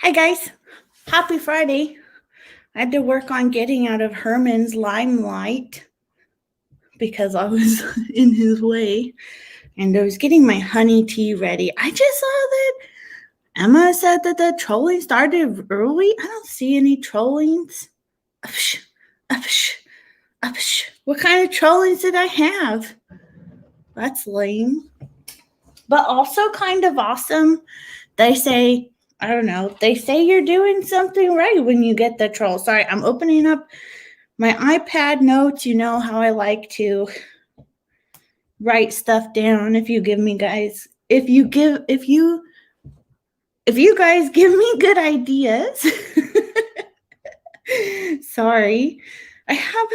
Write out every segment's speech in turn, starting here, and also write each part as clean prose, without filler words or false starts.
Hi guys, happy Friday. I had to work on getting out of Herman's limelight because I was in his way, and I was getting my honey tea ready. I just saw that Emma said that the trolling started early. I don't see any trollings. Upsh, upsh, upsh. What kind of trollings did I have? That's lame. But also kind of awesome. They say, I don't know, they say you're doing something right when you get the troll. Sorry, I'm opening up my iPad notes. You know how I like to write stuff down. If you guys give me good ideas. Sorry. I have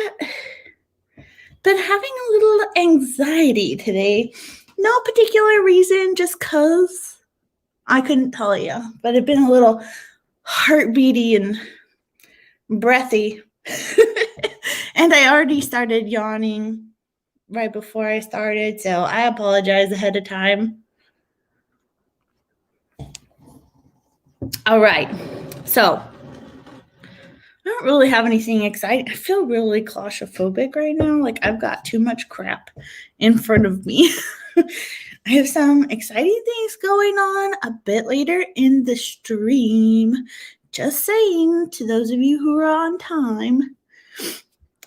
been having a little anxiety today. No particular reason, just cause I couldn't tell you, but it's been a little heartbeaty and breathy. And I already started yawning right before I started, so I apologize ahead of time. All right, so I don't really have anything exciting. I feel really claustrophobic right now. Like I've got too much crap in front of me. I have some exciting things going on a bit later in the stream. Just saying to those of you who are on time.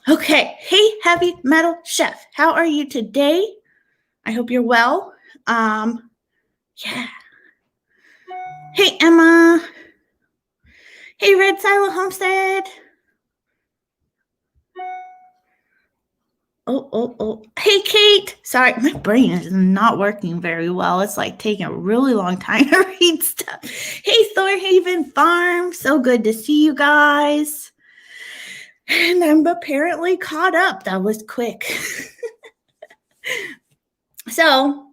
Okay. Hey, Heavy Metal Chef. How are you today? I hope you're well. Yeah. Hey, Emma. Hey, Red Silo Homestead. Oh. Hey, Kate. Sorry, my brain is not working very well. It's like taking a really long time to read stuff. Hey, Thorhaven Farm. So good to see you guys. And I'm apparently caught up. That was quick. So,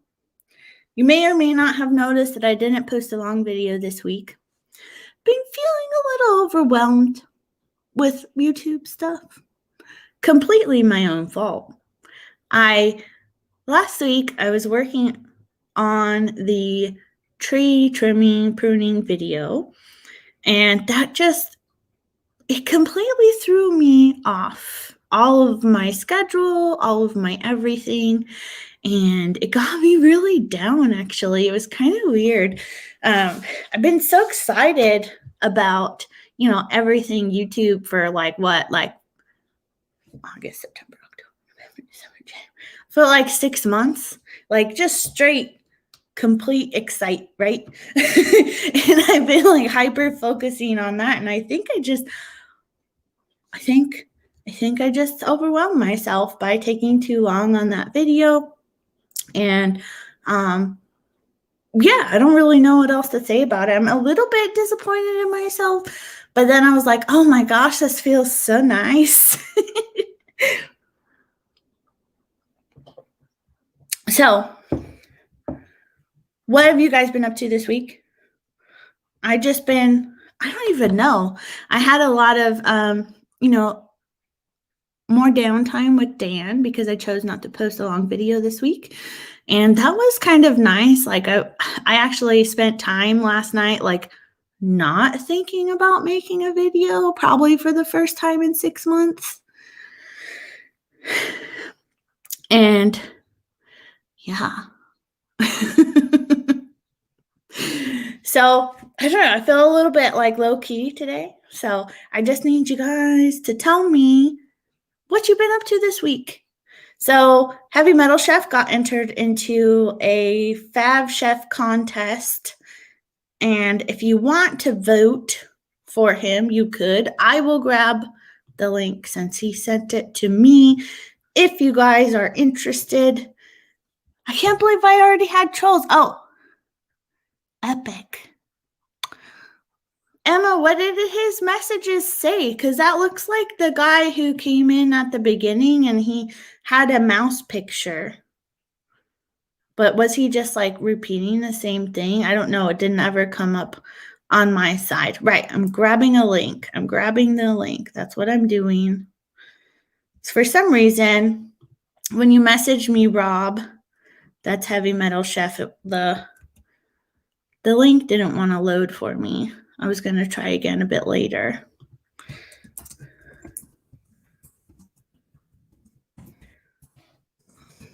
you may or may not have noticed that I didn't post a long video this week. Been feeling a little overwhelmed with YouTube stuff. Completely my own fault. Last week I was working on the tree trimming pruning video, and it completely threw me off. All of my schedule, all of my everything, and it got me really down, actually. It was kind of weird. I've been so excited about, everything YouTube for August, September, October, November, December, January. For 6 months, just straight, complete excite, right? And I've been hyper focusing on that. And I think I just overwhelmed myself by taking too long on that video. And I don't really know what else to say about it. I'm a little bit disappointed in myself, but then I was like, oh my gosh, this feels so nice. So, what have you guys been up to this week? I don't even know. I had a lot of, more downtime with Dan because I chose not to post a long video this week. And that was kind of nice. I actually spent time last night, not thinking about making a video, probably for the first time in 6 months. And yeah. So, I don't know. I feel a little bit low key today. So, I just need you guys to tell me what you've been up to this week. So, Heavy Metal Chef got entered into a Fab Chef contest. And if you want to vote for him, you could. I will grab the link since he sent it to me. If you guys are interested. I can't believe I already had trolls. Oh, epic. Emma, what did his messages say? Because that looks like the guy who came in at the beginning and he had a mouse picture. But was he just repeating the same thing? I don't know. It didn't ever come up on my side. Right. I'm grabbing a link. I'm grabbing the link. That's what I'm doing. So for some reason, when you message me, Rob, that's Heavy Metal Chef, the The link didn't want to load for me. I was going to try again a bit later.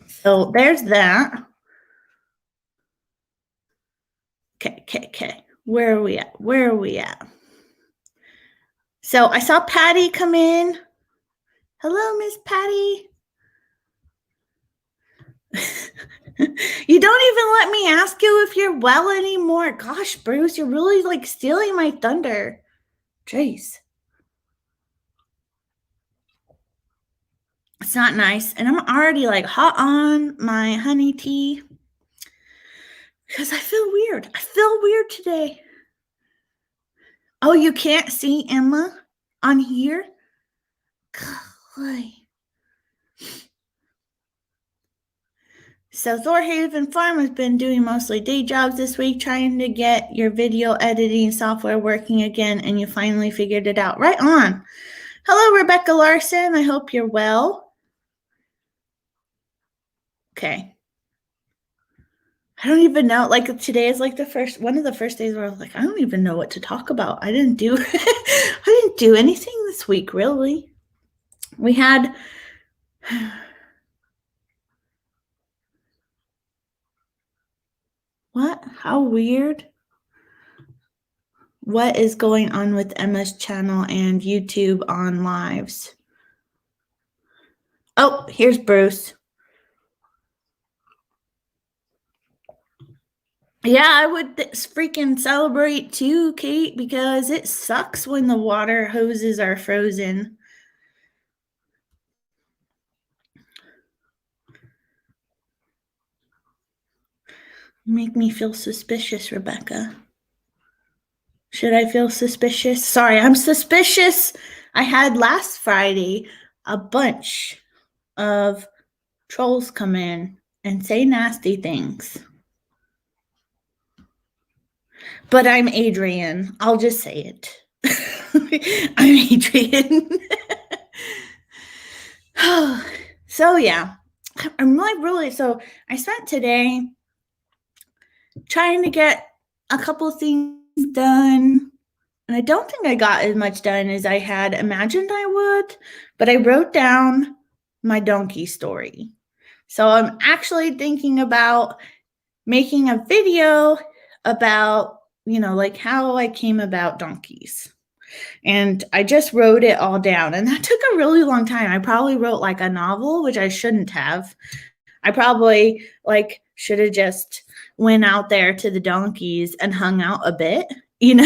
So there's that. Okay. Where are we at? So I saw Patty come in. Hello, Miss Patty. You don't even let me ask you if you're well anymore. Gosh, Bruce, you're really like stealing my thunder. Jeez. It's not nice. And I'm already like hot on my honey tea because I feel weird. I feel weird today. Oh, you can't see Emma on here? Golly. So Thorhaven Farm has been doing mostly day jobs this week, trying to get your video editing software working again, and you finally figured it out. Right on. Hello, Rebecca Larson. I hope you're well. Okay. I don't even know. Like today is like one of the first days where I was like, I don't even know what to talk about. I didn't do anything this week, really. We had what? How weird. What is going on with Emma's channel and YouTube on lives? Oh, here's Bruce. Yeah, I would freaking celebrate too, Kate, because it sucks when the water hoses are frozen. You make me feel suspicious, Rebecca. Should I feel suspicious? Sorry, I'm suspicious. I had last Friday a bunch of trolls come in and say nasty things. But I'm Adrienne. I'll just say it. I'm Adrienne. So yeah, I'm really, so I spent today trying to get a couple of things done. And I don't think I got as much done as I had imagined I would, but I wrote down my donkey story. So I'm actually thinking about making a video about, like how I came about donkeys. And I just wrote it all down. And that took a really long time. I probably wrote like a novel, which I shouldn't have. I probably should have just went out there to the donkeys and hung out a bit, and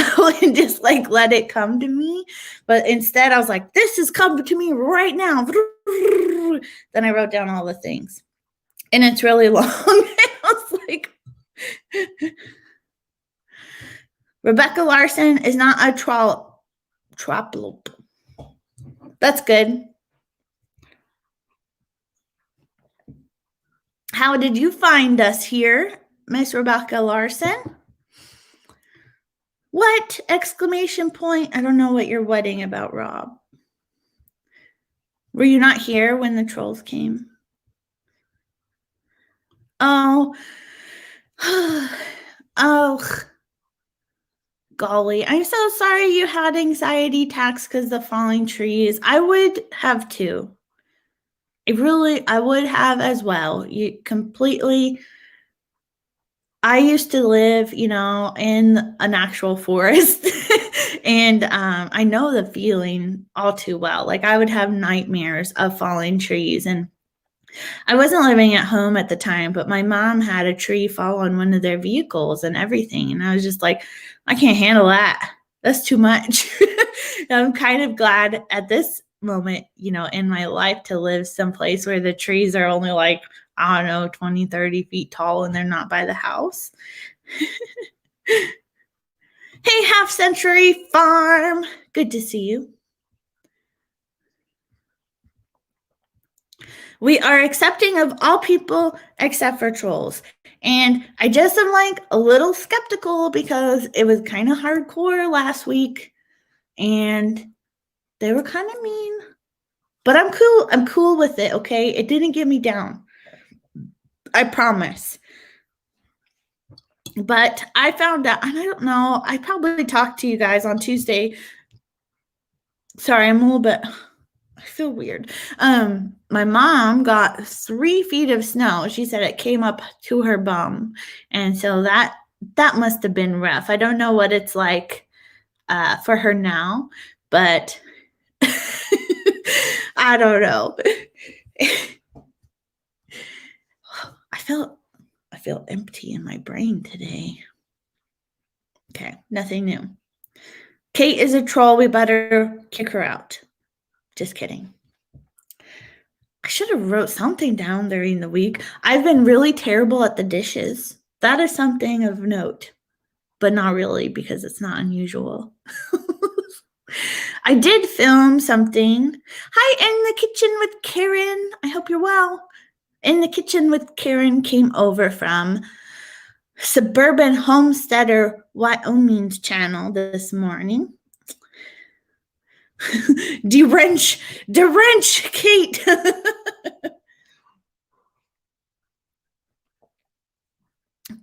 just let it come to me. But instead I was like, this is coming to me right now. Then I wrote down all the things. And it's really long. I was like, Rebecca Larson is not a troplope. That's good. How did you find us here, Miss Rebecca Larson? What? Exclamation point. I don't know what you're wedding about, Rob. Were you not here when the trolls came? Oh. Oh. Golly. I'm so sorry you had anxiety attacks because of the falling trees. I would have too. I would have as well. I used to live, in an actual forest and I know the feeling all too well. Like I would have nightmares of falling trees, and I wasn't living at home at the time, but my mom had a tree fall on one of their vehicles and everything. And I was just like, I can't handle that. That's too much. I'm kind of glad at this moment, in my life to live someplace where the trees are only 20, 30 feet tall and they're not by the house. Hey, Half Century Farm. Good to see you. We are accepting of all people except for trolls. And I just am a little skeptical because it was kind of hardcore last week and they were kind of mean. But I'm cool. I'm cool with it, okay? It didn't get me down. I promise. But I found out, and I don't know, I probably talked to you guys on Tuesday. Sorry, I'm a little bit, I feel weird. My mom got 3 feet of snow. She said it came up to her bum. And so that must have been rough. I don't know what it's like for her now, but I don't know. I feel empty in my brain today. Okay, nothing new. Kate is a troll. We better kick her out. Just kidding. I should have wrote something down during the week. I've been really terrible at the dishes. That is something of note, but not really because it's not unusual. I did film something. Hi, In the Kitchen with Karen. I hope you're well. In the Kitchen with Karen came over from Suburban Homesteader Wyoming's channel this morning. Drench, Kate.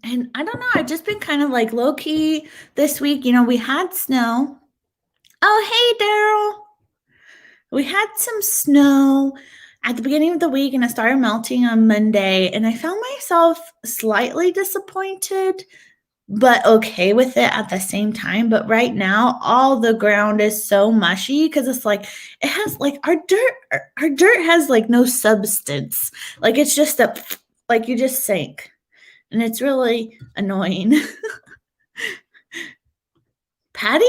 And I don't know, I've just been kind of like low key this week. You know, we had snow. Oh, hey, Daryl. We had some snow at the beginning of the week and it started melting on Monday. And I found myself slightly disappointed, but okay with it at the same time. But right now, all the ground is so mushy because it's like, it has like our dirt has like no substance. Like it's just like you just sink. And it's really annoying. Patty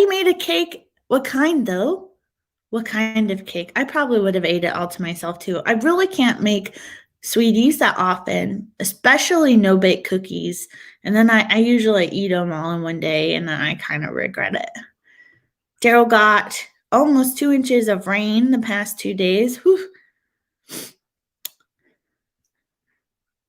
made a cake. What kind, though? What kind of cake? I probably would have ate it all to myself, too. I really can't make sweeties that often, especially no-bake cookies. And then I usually eat them all in one day, and then I kind of regret it. Daryl got almost 2 inches of rain the past 2 days. Whew.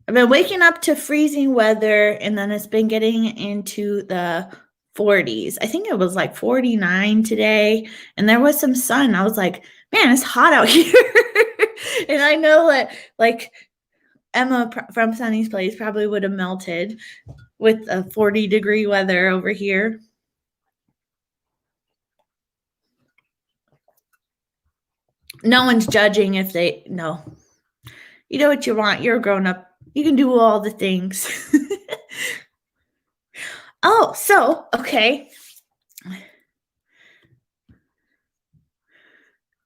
I've been waking up to freezing weather, and then it's been getting into the 40s. I think it was like 49 today, and there was some sun. I was like, man, it's hot out here. And I know that like Emma from Sunny's Place probably would have melted with a 40-degree weather over here. No one's judging if they, no. You know what you want. You're a grown-up. You can do all the things. Oh, so, okay.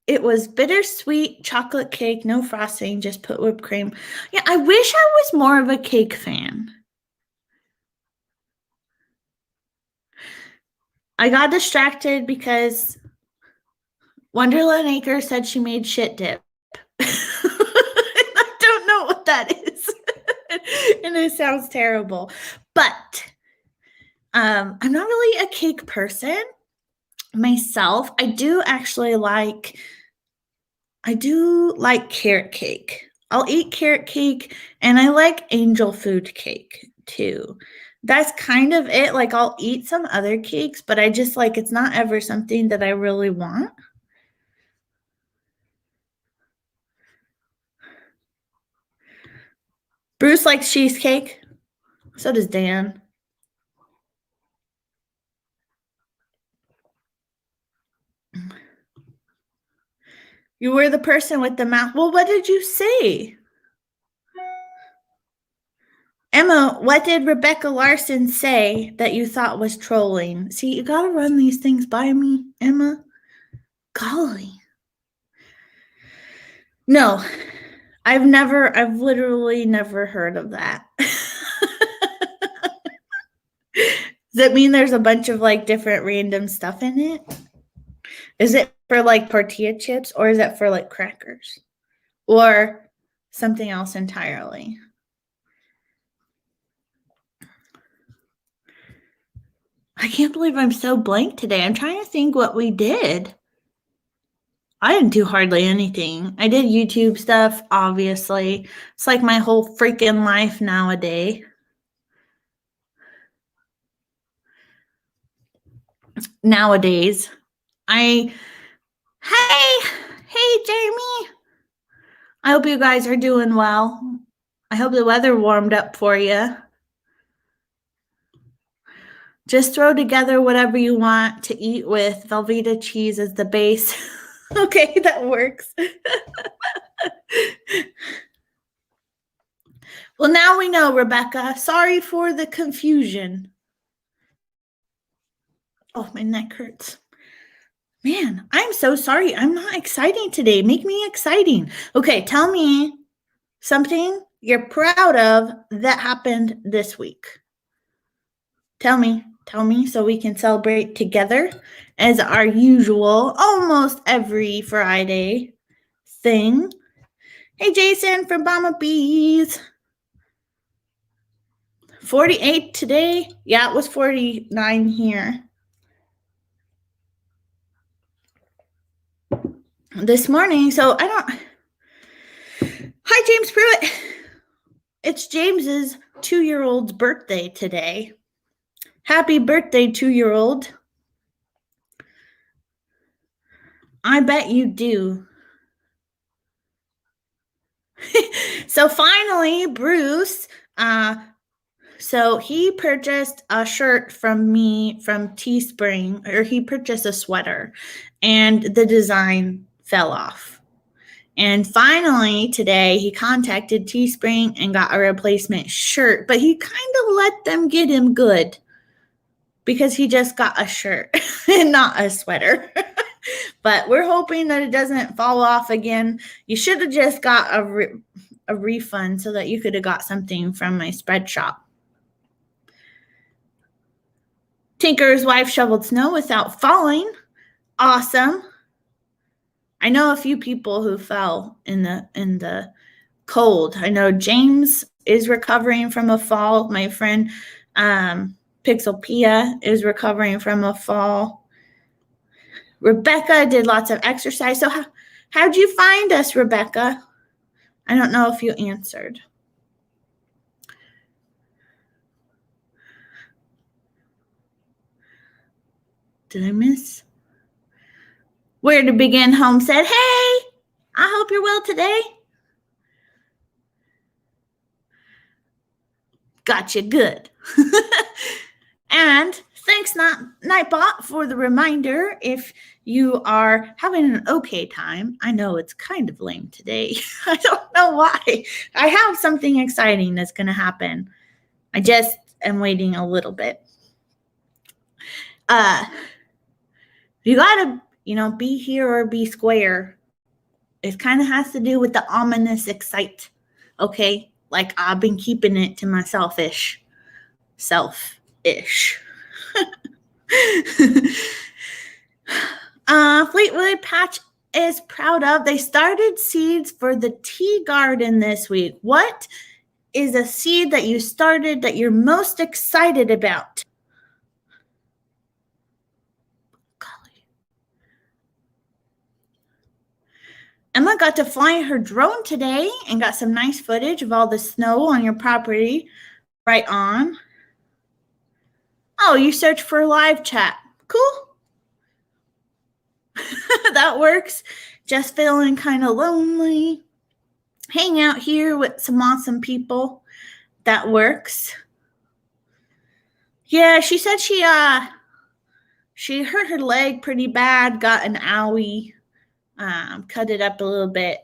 It was bittersweet chocolate cake, no frosting, just put whipped cream. Yeah, I wish I was more of a cake fan. I got distracted because Wonderland Acre said she made shit dip. I don't know what that is. And it sounds terrible. But I'm not really a cake person myself. I do like carrot cake. I'll eat carrot cake, and I like angel food cake too. That's kind of it. Like I'll eat some other cakes, but I just like, it's not ever something that I really want. Bruce likes cheesecake. So does Dan. You were the person with the mouth. Well, what did you say? Emma, what did Rebecca Larson say that you thought was trolling? See, you gotta run these things by me, Emma. Golly. No, I've literally never heard of that. Does that mean there's a bunch of like different random stuff in it? Is it for like tortilla chips, or is it for like crackers? Or something else entirely? I can't believe I'm so blank today. I'm trying to think what we did. I didn't do hardly anything. I did YouTube stuff, obviously. It's like my whole freaking life nowadays. Hey, Jamie. I hope you guys are doing well. I hope the weather warmed up for you. Just throw together whatever you want to eat with Velveeta cheese as the base. Okay, that works. Well, now we know, Rebecca. Sorry for the confusion. Oh, my neck hurts. Man, I'm so sorry. I'm not exciting today. Make me exciting. Okay, tell me something you're proud of that happened this week. Tell me so we can celebrate together as our usual, almost every Friday thing. Hey, Jason from Mama Bees. 48 today. Yeah, it was 49 here. This morning, so I don't. Hi, James Pruitt. It's James's 2-year-old's birthday today. Happy birthday, 2-year-old. I bet you do. So finally, Bruce, so he purchased a shirt from me from Teespring, or he purchased a sweater, and the design fell off. And finally, today, he contacted Teespring and got a replacement shirt, but he kind of let them get him good because he just got a shirt and not a sweater. But we're hoping that it doesn't fall off again. You should have just got a refund so that you could have got something from my spread shop. Tinker's wife shoveled snow without falling. Awesome. I know a few people who fell in the cold. I know James is recovering from a fall. My friend Pixel Pia is recovering from a fall. Rebecca did lots of exercise. So how'd you find us, Rebecca? I don't know if you answered. Did I miss? Where to begin? Home said, hey, I hope you're well today. Gotcha, good. And thanks, Nightbot, for the reminder. If you are having an okay time, I know it's kind of lame today. I don't know why. I have something exciting that's going to happen. I just am waiting a little bit. You got to, be here or be square. It kind of has to do with the ominous excite. Okay? Like I've been keeping it to myself-ish. Self-ish. Fleetwood Patch is proud of. They started seeds for the tea garden this week. What is a seed that you started that you're most excited about? Golly. Emma got to fly her drone today and got some nice footage of all the snow on your property. Right on. Oh, you search for live chat. Cool. That works. Just feeling kind of lonely. Hang out here with some awesome people. That works. Yeah, she said she hurt her leg pretty bad, got an owie, cut it up a little bit.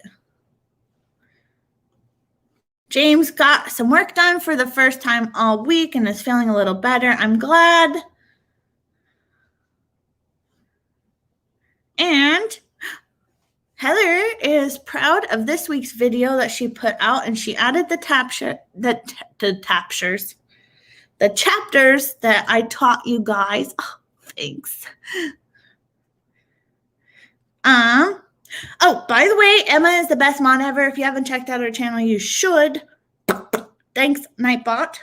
James got some work done for the first time all week and is feeling a little better. I'm glad. And Heather is proud of this week's video that she put out, and she added the chapters that I taught you guys. Oh, thanks. Oh, by the way, Emma is the best mod ever. If you haven't checked out her channel, you should. Thanks, Nightbot.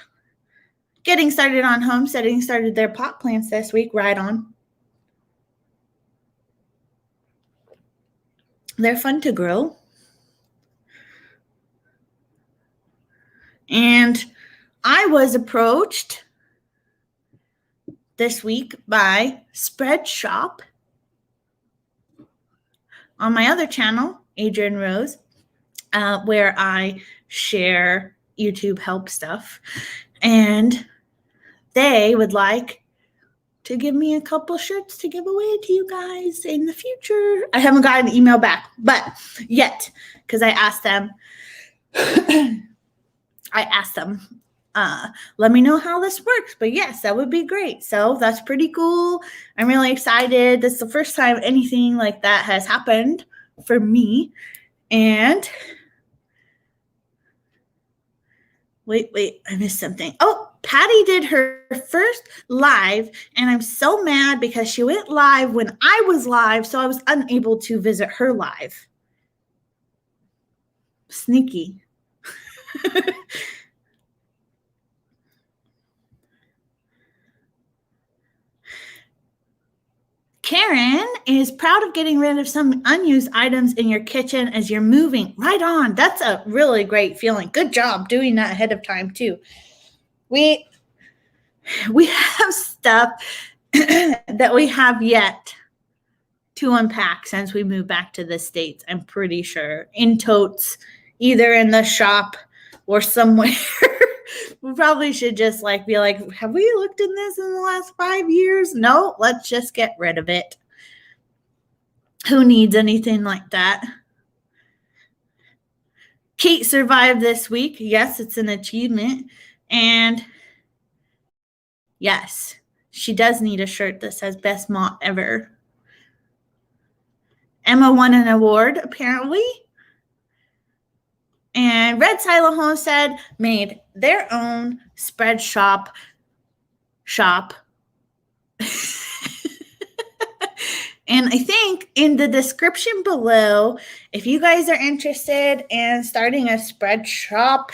Getting started on homesteading started their pot plants this week. Right on. They're fun to grow. And I was approached this week by Spread Shop on my other channel, Adrienne Rose, where I share YouTube help stuff. And they would like to give me a couple shirts to give away to you guys in the future. I haven't got an email back, but yet, because I asked them, let me know how this works. But yes, that would be great. So that's pretty cool. I'm really excited. This is the first time anything like that has happened for me. And wait, I missed something. Oh, Patty did her first live, and I'm so mad because she went live when I was live, so I was unable to visit her live. Sneaky. Karen is proud of getting rid of some unused items in your kitchen as you're moving. Right on. That's a really great feeling. Good job doing that ahead of time, too. We have stuff that we have yet to unpack since we moved back to the States, I'm pretty sure. In totes, either in the shop or somewhere. We probably should just be like, have we looked in this in the last 5 years? No, let's just get rid of it. Who needs anything like that? Kate survived this week. Yes, it's an achievement. And yes, she does need a shirt that says best mom ever. Emma won an award, apparently. And Red Silo Homestead made their own spread shop. And I think in the description below, if you guys are interested in starting a spread shop,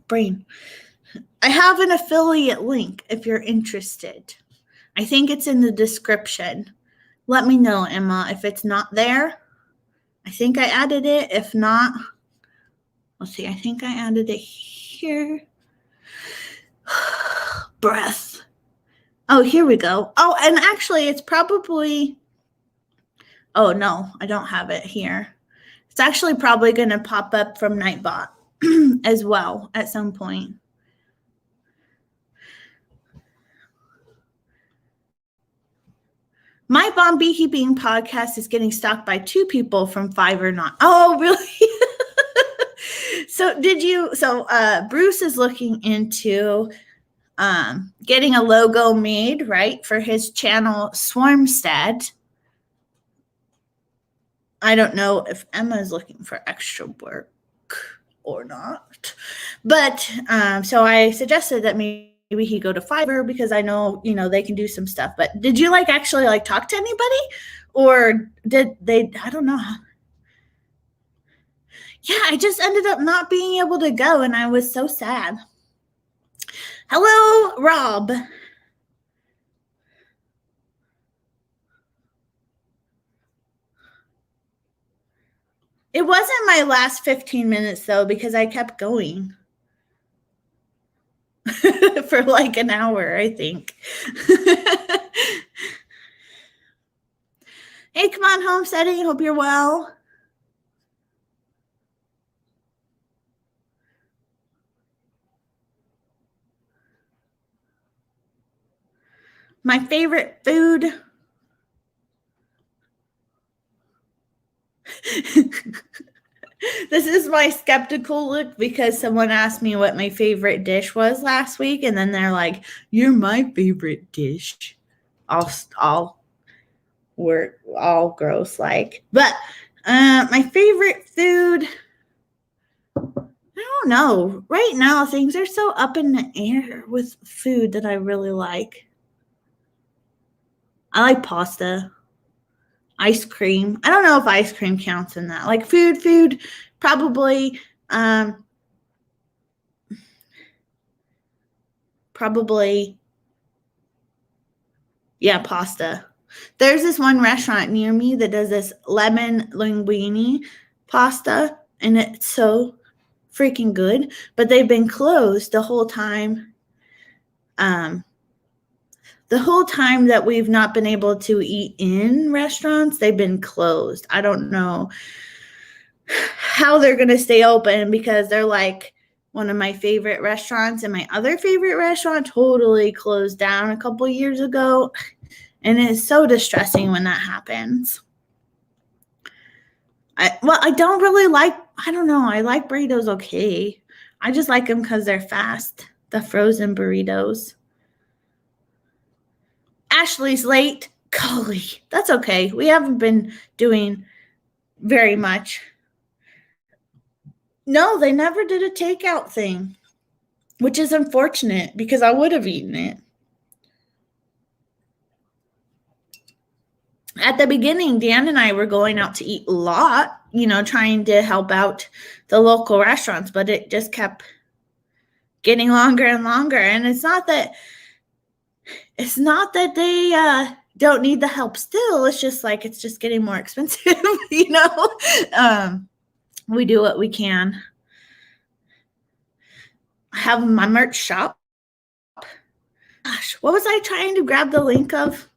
brain. I have an affiliate link if you're interested. I think it's in the description. Let me know, Emma, if it's not there. I think I added it. If not, let's see. I think I added it here. Breath. Oh, here we go. Oh, and actually, it's probably. Oh, no, I don't have it here. It's actually probably going to pop up from Nightbot as well at some point. My Bomb Beekeeping podcast is getting stalked by 2 people from Fiverr. Not. Oh, really? So Bruce is looking into getting a logo made, right, for his channel, Farmstead. I don't know if Emma is looking for extra work or not. But so I suggested that maybe he go to Fiverr because I know, they can do some stuff. But did you actually talk to anybody, or did they? I don't know. Yeah, I just ended up not being able to go, and I was so sad. Hello, Rob. It wasn't my last 15 minutes, though, because I kept going for an hour, I think. Hey, come on, homesteading. Hope you're well. My favorite food. This is my skeptical look because someone asked me what my favorite dish was last week, and then they're like, "You're my favorite dish." All gross but my favorite food. I don't know. Right now, things are so up in the air with food that I really like. I like pasta. Ice cream. I don't know if ice cream counts in that. Food, probably. Yeah, pasta. There's this one restaurant near me that does this lemon linguine pasta, and it's so freaking good. But they've been closed the whole time. the whole time that we've not been able to eat in restaurants, they've been closed. I don't know how they're going to stay open because they're like one of my favorite restaurants, and my other favorite restaurant totally closed down a couple years ago. And it's so distressing when that happens. I don't really like, I don't know, I like burritos okay. I just like them because they're fast, the frozen burritos. Ashley's late. Golly, that's okay. We haven't been doing very much. No, they never did a takeout thing, which is unfortunate because I would have eaten it. At the beginning, Dan and I were going out to eat a lot, trying to help out the local restaurants, but it just kept getting longer and longer. And it's not that they don't need the help still. It's just like, it's just getting more expensive, we do what we can. I have my merch shop. Gosh, what was I trying to grab the link of?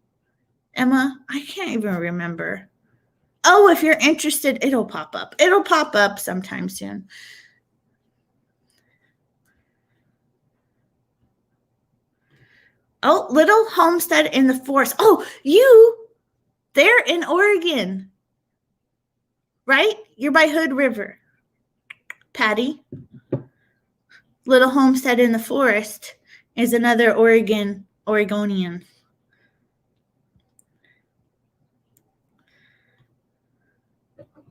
Emma, I can't even remember. Oh, if you're interested, it'll pop up. It'll pop up sometime soon. Oh, Little Homestead in the Forest. Oh, they're in Oregon, right? You're by Hood River. Patty. Little Homestead in the Forest is another Oregonian.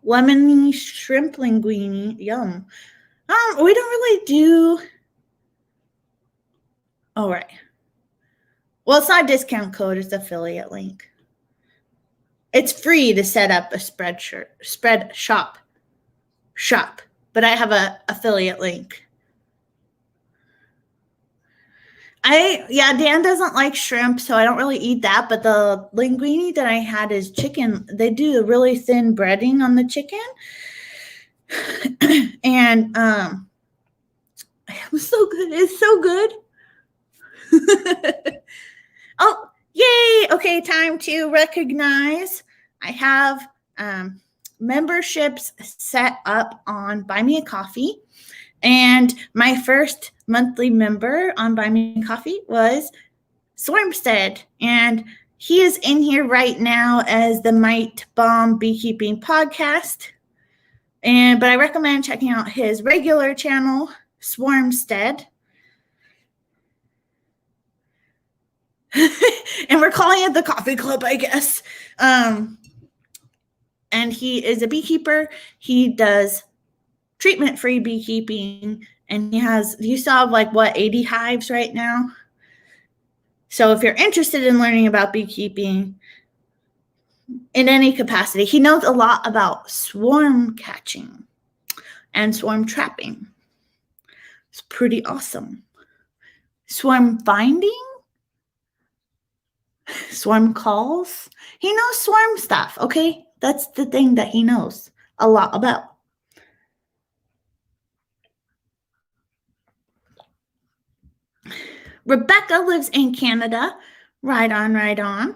Lemony shrimp linguine, yum. We don't really do. Oh, right. Well, it's not a discount code; it's affiliate link. It's free to set up a spread shop, but I have a affiliate link. Dan doesn't like shrimp, so I don't really eat that. But the linguine that I had is chicken. They do a really thin breading on the chicken. And it was so good. It's so good. Oh, yay. Okay, time to recognize. I have memberships set up on Buy Me a Coffee. And my first monthly member on Buy Me a Coffee was Farmstead. And he is in here right now as the Mite Bomb Beekeeping Podcast. But I recommend checking out his regular channel, Swarmstead. And we're calling it the Coffee Club, I guess. And he is a beekeeper. He does treatment-free beekeeping, and you still have 80 hives right now. So if you're interested in learning about beekeeping in any capacity, he knows a lot about swarm catching and swarm trapping. It's pretty awesome. Swarm finding, swarm calls. He knows swarm stuff, okay? That's the thing that he knows a lot about. Rebecca lives in Canada. Right on, right on.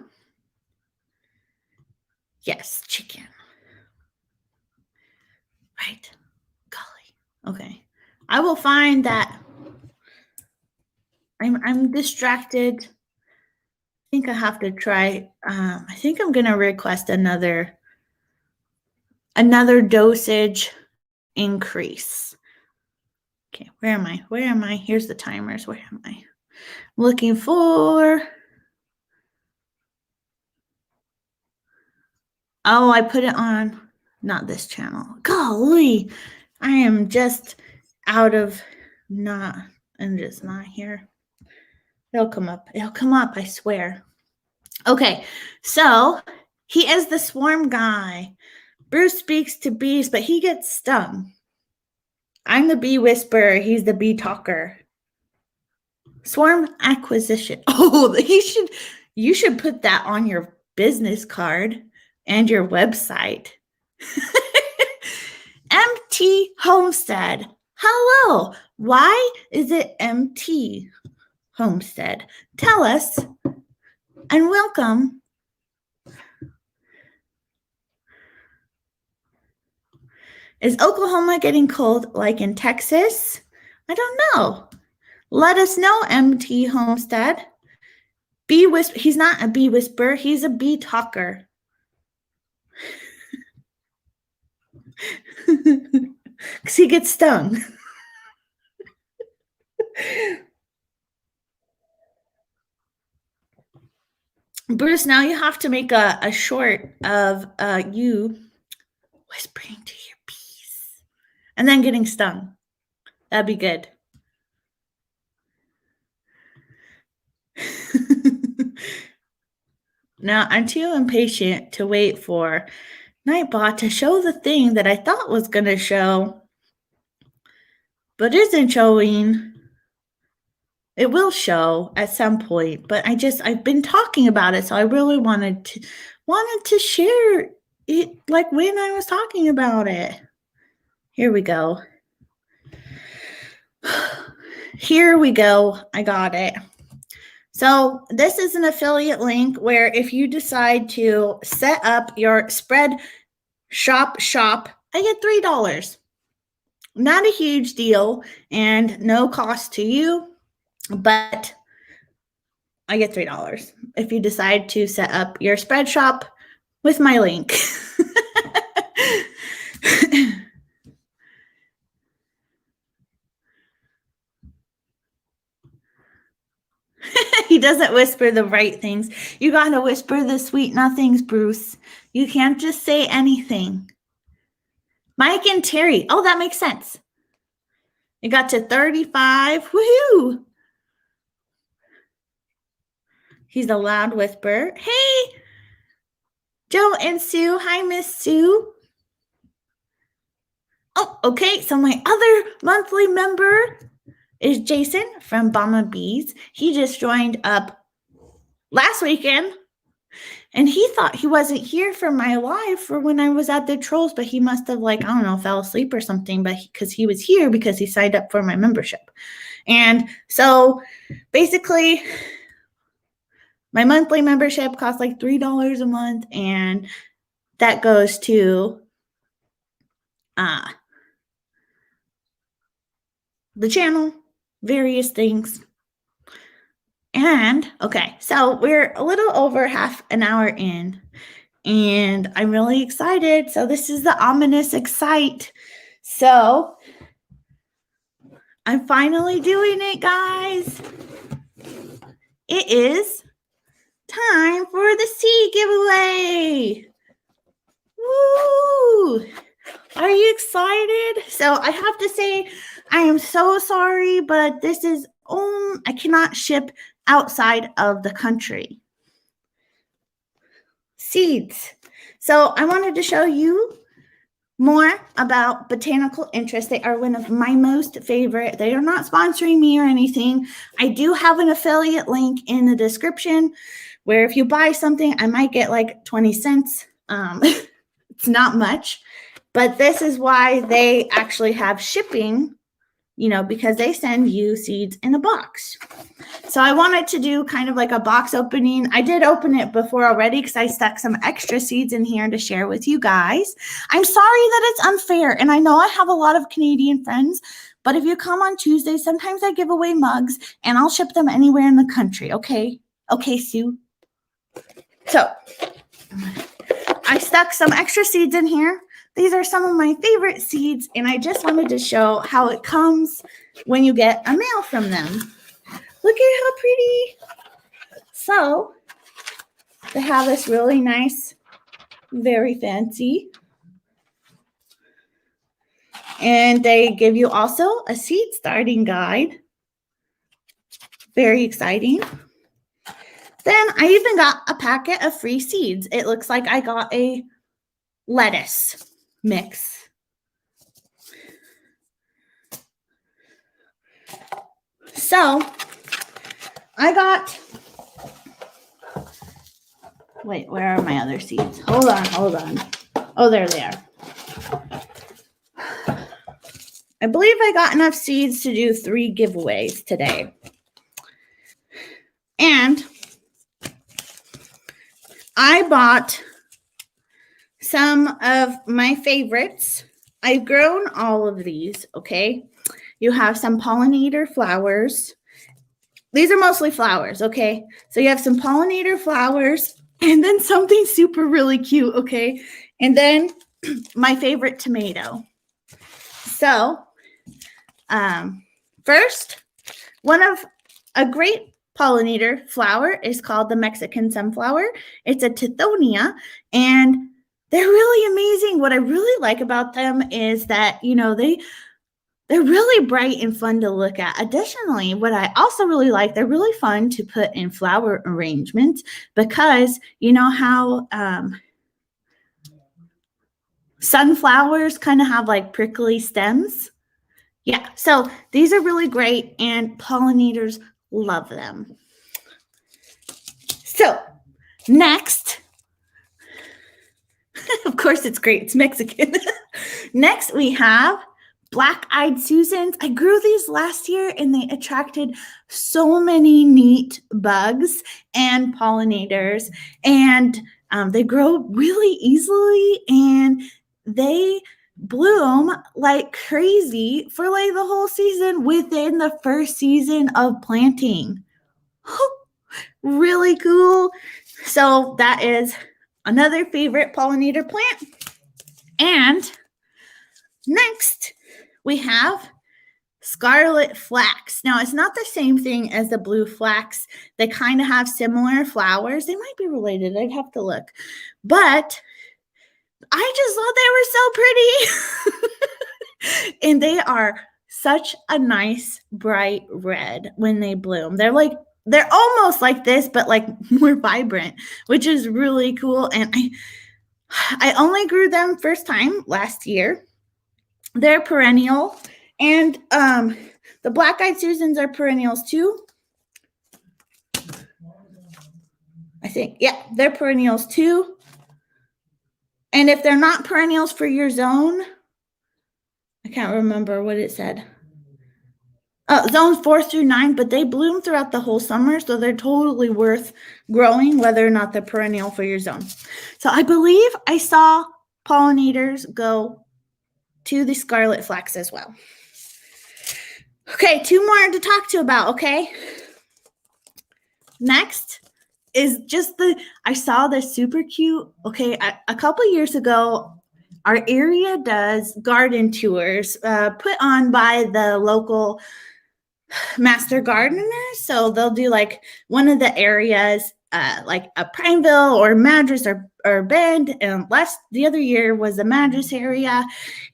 Yes, chicken. Right. Golly. Okay. I will find that. I'm distracted. I think I have to try. I think I'm going to request another dosage increase. Okay, where am I? Here's the timers. Where am I? Looking for. Oh, I put it on not this channel. Golly, I am just I'm just not here. It'll come up, I swear. Okay, so he is the swarm guy. Bruce speaks to bees, but he gets stung. I'm the bee whisperer. He's the bee talker. Swarm acquisition. Oh, you should put that on your business card and your website. MT Homestead. Hello. Why is it MT Homestead? Tell us and welcome. Is Oklahoma getting cold like in Texas? I don't know. Let us know, MT Homestead. Bee whisper. He's not a bee whisperer. He's a bee talker. Because he gets stung. Bruce, now you have to make a short of you whispering to your bees and then getting stung. That'd be good. Now, I'm too impatient to wait for Nightbot to show the thing that I thought was going to show, but isn't showing. It will show at some point, but I've been talking about it, so I really wanted to share it like when I was talking about it. Here we go. Here we go. I got it. So this is an affiliate link where if you decide to set up your spread shop, I get $3. Not a huge deal and no cost to you, but I get $3 if you decide to set up your spread shop with my link. He doesn't whisper the right things. You got to whisper the sweet nothings, Bruce. You can't just say anything. Mike and Terry. Oh, that makes sense. You got to 35. Woohoo! He's a loud whisperer. Hey, Joe and Sue. Hi, Miss Sue. Oh, okay. So my other monthly member is Jason from Bama Bees. He just joined up last weekend, and he thought he wasn't here for my live for when I was at the Trolls, but he must have fell asleep or something, but because he was here because he signed up for my membership. And so basically my monthly membership costs like $3 a month, and that goes to the channel, various things. And okay, so we're a little over half an hour in, and I'm really excited. So this is the ominous excite. So I'm finally doing it, guys. It is time for the seed giveaway. Woo! Are you excited? So I have to say, I am so sorry, but this is I cannot ship outside of the country. Seeds. So I wanted to show you more about Botanical Interest. They are one of my most favorite. They are not sponsoring me or anything. I do have an affiliate link in the description where if you buy something, I might get like 20 cents. It's not much, but this is why they actually have shipping, because they send you seeds in a box. So I wanted to do kind of like a box opening. I did open it before already because I stuck some extra seeds in here to share with you guys. I'm sorry that it's unfair. And I know I have a lot of Canadian friends, but if you come on Tuesday, sometimes I give away mugs and I'll ship them anywhere in the country. Okay. Okay, Sue. So I stuck some extra seeds in here. These are some of my favorite seeds, and I just wanted to show how it comes when you get a mail from them. Look at how pretty. So they have this really nice, very fancy, and they give you also a seed starting guide. Very exciting. Then I even got a packet of free seeds. It looks like I got a lettuce mix. So I got, wait, where are my other seeds? Hold on. Oh, there they are. I believe I got enough seeds to do 3 giveaways today. And I bought some of my favorites. I've grown all of these, okay? You have some pollinator flowers. These are mostly flowers, okay? So you have some pollinator flowers and then something super really cute, okay? And then my favorite tomato. So, first, one of a great pollinator flower is called the Mexican sunflower. It's a tithonia, and they're really amazing. What I really like about them is that, you know, they're really bright and fun to look at. Additionally, what I also really like, they're really fun to put in flower arrangements because you know how sunflowers kind of have like prickly stems? Yeah, so these are really great and pollinators love them. So next, of course it's great, it's Mexican. Next we have Black-Eyed Susans. I grew these last year and they attracted so many neat bugs and pollinators, and they grow really easily and they bloom like crazy for like the whole season within the first season of planting. Really cool. So that is another favorite pollinator plant. And next we have scarlet flax. Now, it's not the same thing as the blue flax. They kind of have similar flowers. They might be related. I'd have to look. But I just thought they were so pretty. And they are such a nice bright red when they bloom. They're almost like this, but like more vibrant, which is really cool. And I only grew them first time last year. They're perennial, and the Black-Eyed Susans are perennials too. I think, yeah, they're perennials too. And if they're not perennials for your zone, I can't remember what it said. Zones 4 through 9, but they bloom throughout the whole summer, so they're totally worth growing, whether or not they're perennial for your zone. So I believe I saw pollinators go to the scarlet flax as well. Okay, 2 more to talk to about, okay? Next is just I saw this super cute, okay, a couple years ago, our area does garden tours put on by the local master gardeners. So they'll do like one of the areas like a Prineville or Madras or Bend, and the other year was the Madras area,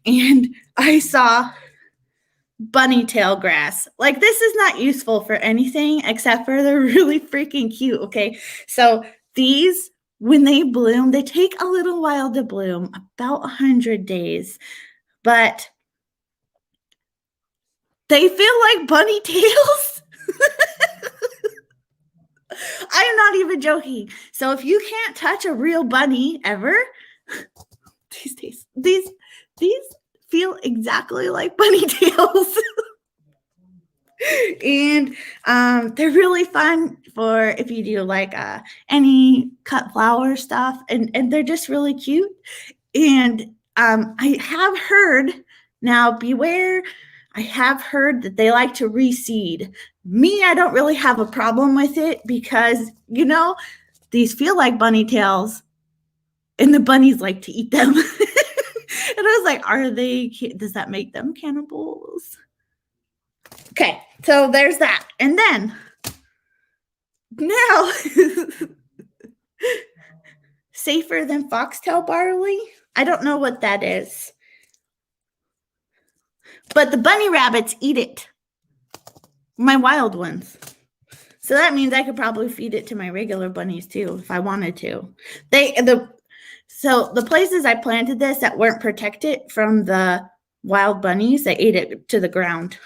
and I saw bunny tail grass. Like, this is not useful for anything except for they're really freaking cute, okay? So these, when they bloom, they take a little while to bloom, about 100 days, but they feel like bunny tails. I'm not even joking. So if you can't touch a real bunny ever, these feel exactly like bunny tails. And they're really fun for if you do like any cut flower stuff, and they're just really cute. And I have heard, now beware, I have heard that they like to reseed. Me, I don't really have a problem with it because, you know, these feel like bunny tails and the bunnies like to eat them. And I was like, does that make them cannibals? Okay, so there's that. And then now, safer than foxtail barley. I don't know what that is, but the bunny rabbits eat it. My wild ones. So that means I could probably feed it to my regular bunnies too if I wanted to. So the places I planted this that weren't protected from the wild bunnies, they ate it to the ground.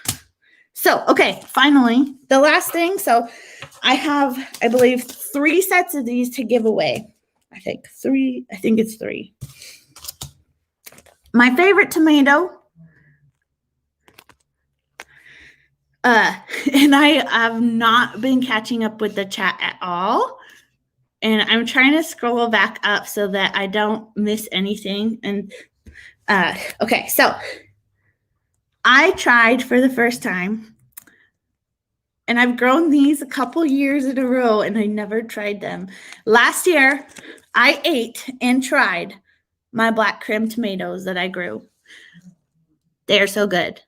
So, okay, finally, the last thing. So I have, I believe, 3 sets of these to give away. I think it's 3. My favorite tomato. And I have not been catching up with the chat at all. And I'm trying to scroll back up so that I don't miss anything. And okay, so I tried for the first time, and I've grown these a couple years in a row, and I never tried them. Last year, I ate and tried my black crim tomatoes that I grew. They are so good.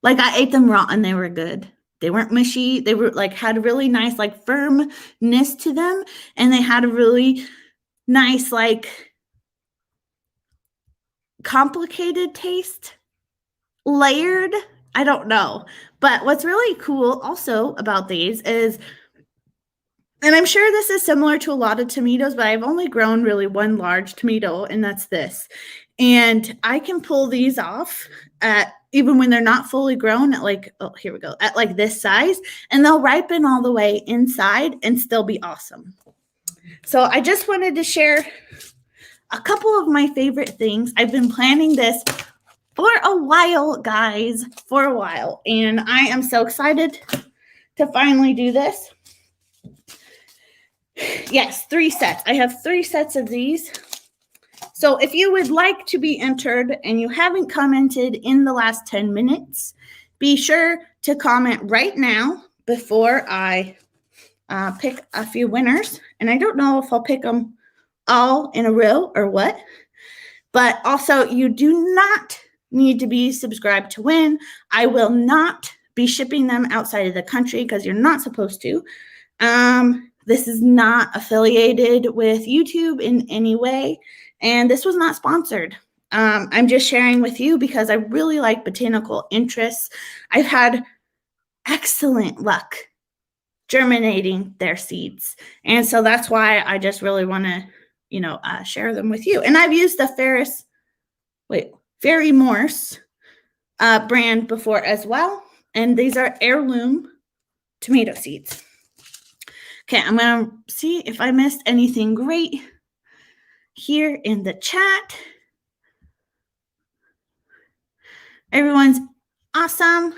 Like, I ate them raw and they were good. They weren't mushy. They were like, had a really nice like firmness to them, and they had a really nice like complicated taste, layered. I don't know. But what's really cool also about these is, and I'm sure this is similar to a lot of tomatoes, but I've only grown really one large tomato, and that's this. And I can pull these off at, even when they're not fully grown, at like, oh, here we go, at like this size, and they'll ripen all the way inside and still be awesome. So I just wanted to share a couple of my favorite things. I've been planning this for a while, guys, for a while, and I am so excited to finally do this. Yes, 3 sets. I have 3 sets of these. So if you would like to be entered and you haven't commented in the last 10 minutes, be sure to comment right now before I pick a few winners. And I don't know if I'll pick them all in a row or what. But also, you do not need to be subscribed to win. I will not be shipping them outside of the country because you're not supposed to. This is not affiliated with YouTube in any way, and this was not sponsored. I'm just sharing with you because I really like Botanical Interests. I've had excellent luck germinating their seeds, and so that's why I just really want to, share them with you. And I've used the Fairy Morse brand before as well, and these are heirloom tomato seeds. Okay, I'm going to see if I missed anything great here in the chat. Everyone's awesome.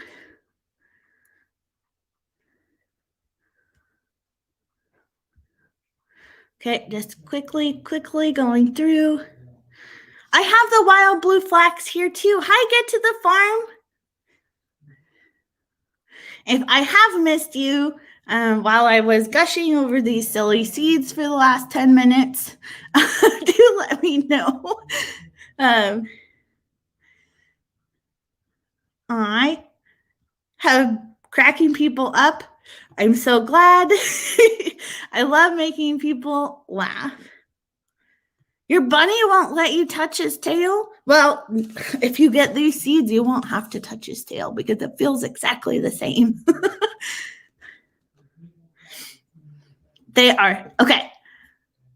Okay, just quickly going through. I have the wild blue flax here too. Hi, Get to the Farm. If I have missed you while I was gushing over these silly seeds for the last 10 minutes, do let me know. I have cracking people up. I'm so glad. I love making people laugh. Your bunny won't let you touch his tail? Well, if you get these seeds, you won't have to touch his tail because it feels exactly the same. They are. Okay.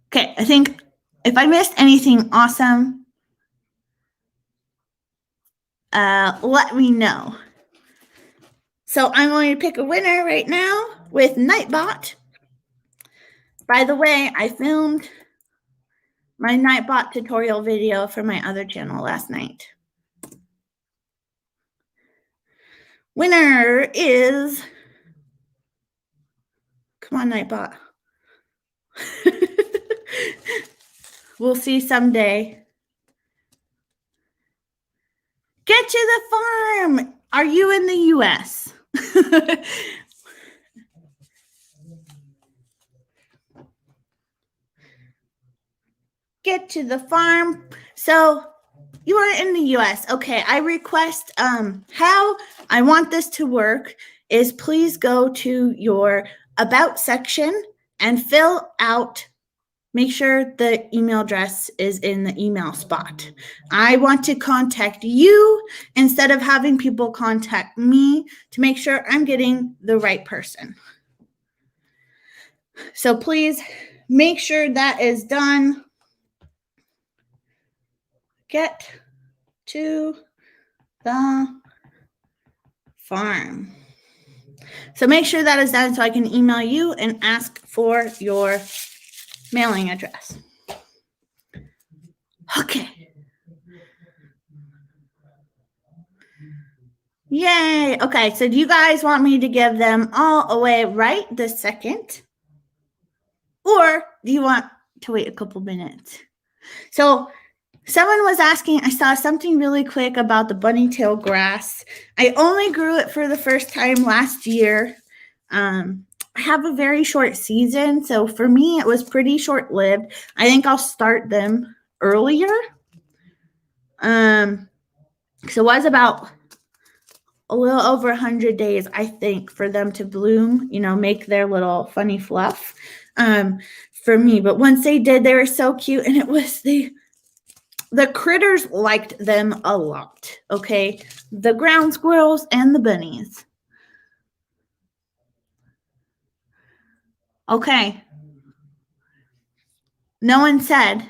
Okay, I think if I missed anything awesome, let me know. So I'm going to pick a winner right now with Nightbot. By the way, I filmed my Nightbot tutorial video for my other channel last night. Winner is, come on, Nightbot. We'll see someday. Get to the farm. Are you in the US? Get to the farm. So you are in the US. Okay, I request how I want this to work is please go to your About section and fill out, make sure the email address is in the email spot. I want to contact you instead of having people contact me to make sure I'm getting the right person. So please make sure that is done. Get to the farm. So make sure that is done so I can email you and ask for your mailing address. Okay. Yay. Okay, so do you guys want me to give them all away right this second? Or do you want to wait a couple minutes? So someone was asking, I saw something really quick about the bunny tail grass. I only grew it for the first time last year. I have a very short season, so for me, it was pretty short-lived. I think I'll start them earlier. So it was about a little over 100 days, I think, for them to bloom, make their little funny fluff for me. But once they did, they were so cute, and it was the critters liked them a lot, okay? The ground squirrels and the bunnies. Okay. No one said.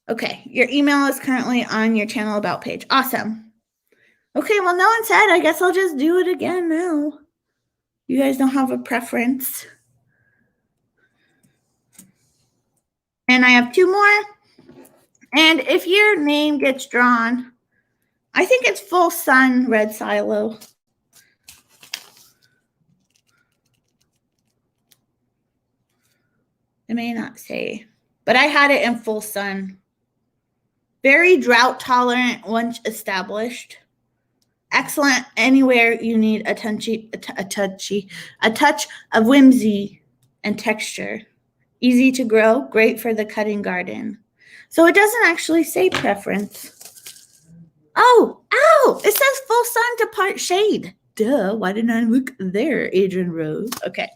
Okay, your email is currently on your channel about page. Awesome. Okay, well, no one said. I guess I'll just do it again now. You guys don't have a preference. And I have 2 more. And if your name gets drawn, I think it's Full Sun Red Silo. It may not say, but I had it in Full Sun. Very drought tolerant once established. Excellent anywhere you need a touch of whimsy and texture. Easy to grow, great for the cutting garden. So it doesn't actually say preference. Oh, it says full sun to part shade. Duh, why didn't I look there, Adrienne Rose? Okay.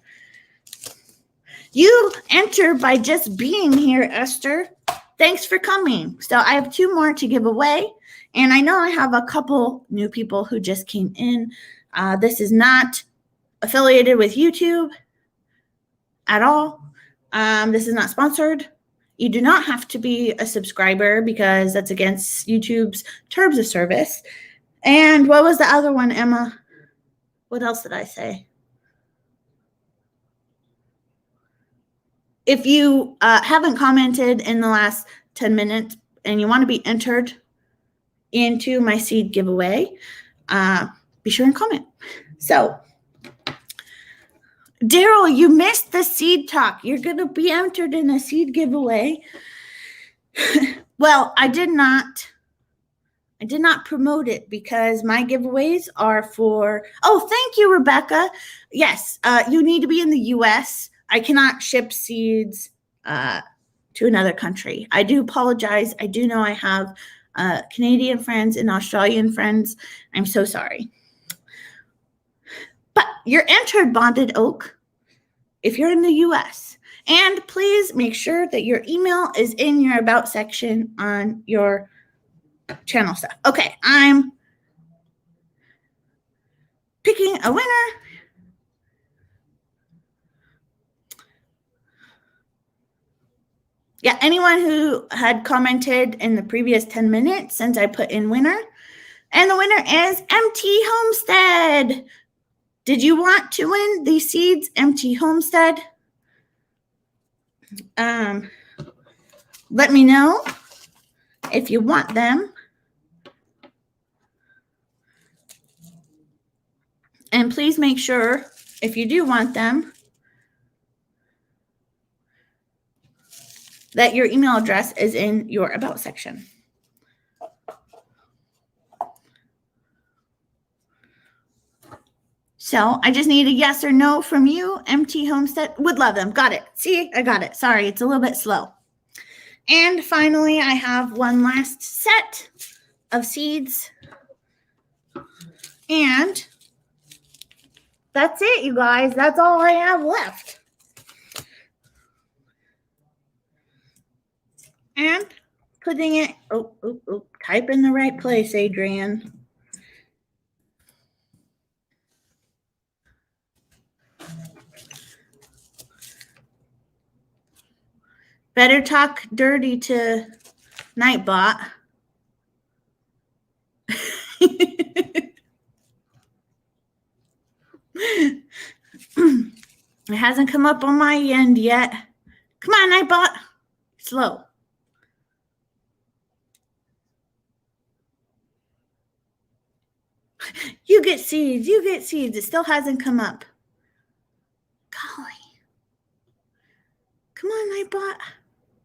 You enter by just being here, Esther. Thanks for coming. So I have 2 more to give away. And I know I have a couple new people who just came in. This is not affiliated with YouTube at all. This is not sponsored. You do not have to be a subscriber because that's against YouTube's terms of service. And what was the other one, Emma? What else did I say? If you haven't commented in the last 10 minutes and you want to be entered into my seed giveaway, be sure and comment. So, Daryl, you missed the seed talk. You're going to be entered in a seed giveaway. Well, I did not promote it because my giveaways are for, thank you, Rebecca. Yes, you need to be in the US. I cannot ship seeds to another country. I do apologize. I do know I have Canadian friends and Australian friends. I'm so sorry. But you're entered, Bonded Oak, if you're in the US. And please make sure that your email is in your About section on your channel stuff. Okay, I'm picking a winner. Yeah, anyone who had commented in the previous 10 minutes since I put in winner. And the winner is MT Homestead. Did you want to win these seeds, MT Homestead? Let me know if you want them. And please make sure, if you do want them, that your email address is in your About section. So I just need a yes or no from you, MT Homestead. Would love them. Got it. See, I got it. Sorry, it's a little bit slow. And finally, I have one last set of seeds. And that's it, you guys. That's all I have left. And putting it, type in the right place, Adrienne. Better talk dirty to Nightbot. It hasn't come up on my end yet. Come on, Nightbot. Slow. You get seeds. You get seeds. It still hasn't come up. Golly. I bought.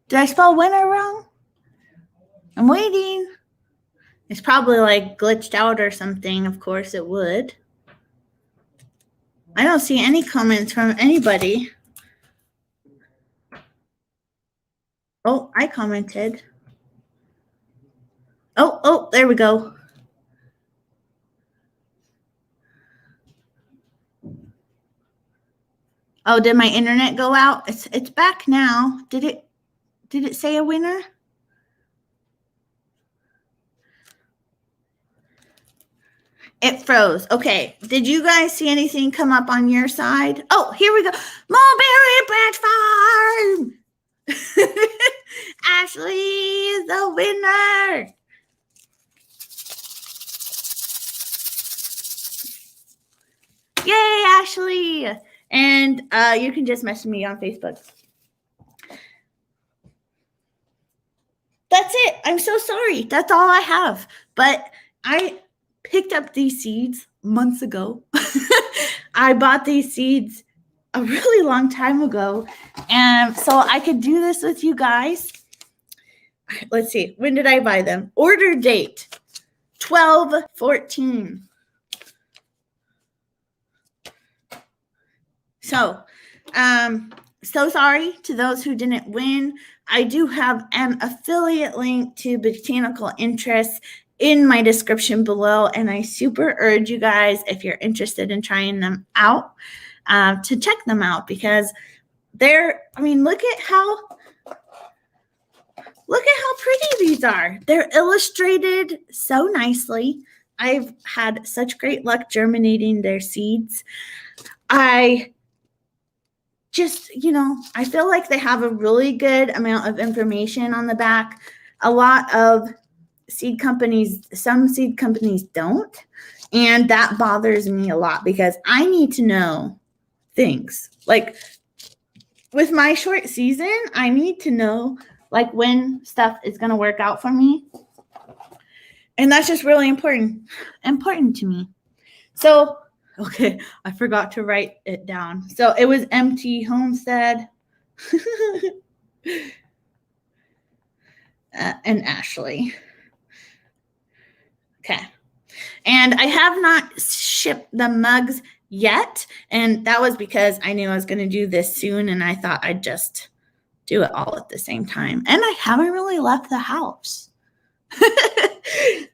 Did I spell winner wrong? I'm waiting. It's probably like glitched out or something. Of course it would. I don't see any comments from anybody. Oh, I commented. Oh, there we go. Oh, did my internet go out? It's back now. Did it say a winner? It froze. Okay. Did you guys see anything come up on your side? Oh, here we go. Mulberry Branch Farm. Ashley is the winner. Yay, Ashley. And you can just message me on Facebook. That's it. I'm so sorry. That's all I have. But I picked up these seeds months ago. I bought these seeds a really long time ago. And so I could do this with you guys. Let's see. When did I buy them? Order date 12/14. So sorry to those who didn't win. I do have an affiliate link to Botanical Interest in my description below, and I super urge you guys, if you're interested in trying them out, to check them out, because look at how pretty these are. They're illustrated so nicely. I've had such great luck germinating their seeds. I feel like they have a really good amount of information on the back. A lot of some seed companies don't. And that bothers me a lot, because I need to know things. Like with my short season, I need to know like when stuff is going to work out for me. And that's just really important to me. So, okay, I forgot to write it down. So it was MT Homestead and Ashley. Okay. And I have not shipped the mugs yet. And that was because I knew I was going to do this soon. And I thought I'd just do it all at the same time. And I haven't really left the house.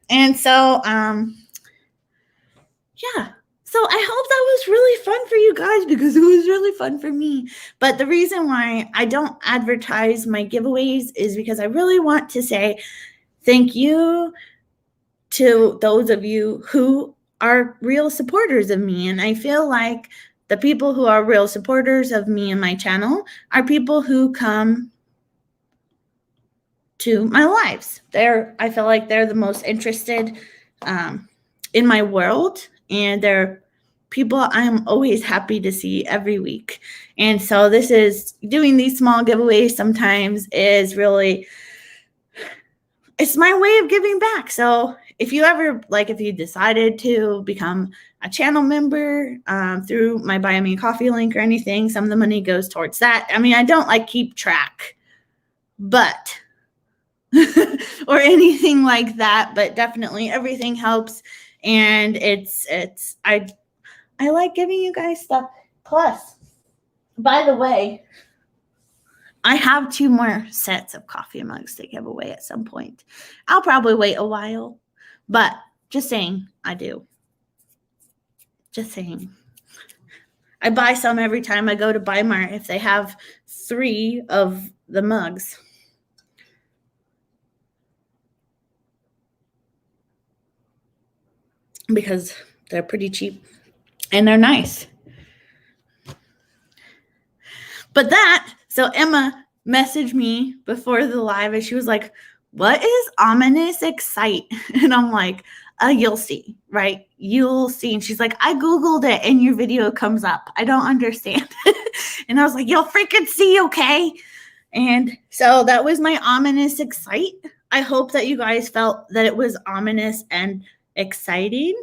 And so, yeah. So I hope that was really fun for you guys, because it was really fun for me. But the reason why I don't advertise my giveaways is because I really want to say thank you to those of you who are real supporters of me. And I feel like the people who are real supporters of me and my channel are people who come to my lives. I feel like they're the most interested in my world, and they're people I'm always happy to see every week. And so doing these small giveaways sometimes is really, it's my way of giving back. So if you decided to become a channel member through my Buy Me a Coffee link or anything, some of the money goes towards that. I mean, I don't keep track, but or anything like that, but definitely everything helps. And I like giving you guys stuff. Plus, by the way, I have 2 more sets of coffee mugs to give away at some point. I'll probably wait a while, but just saying, I do. Just saying. I buy some every time I go to Weimar if they have 3 of the mugs. Because they're pretty cheap and they're nice. But so Emma messaged me before the live and she was like, what is ominous excite? And I'm like, you'll see, right? You'll see. And she's like, I Googled it and your video comes up. I don't understand. And I was like, you'll freaking see, okay? And so that was my ominous excite. I hope that you guys felt that it was ominous and exciting.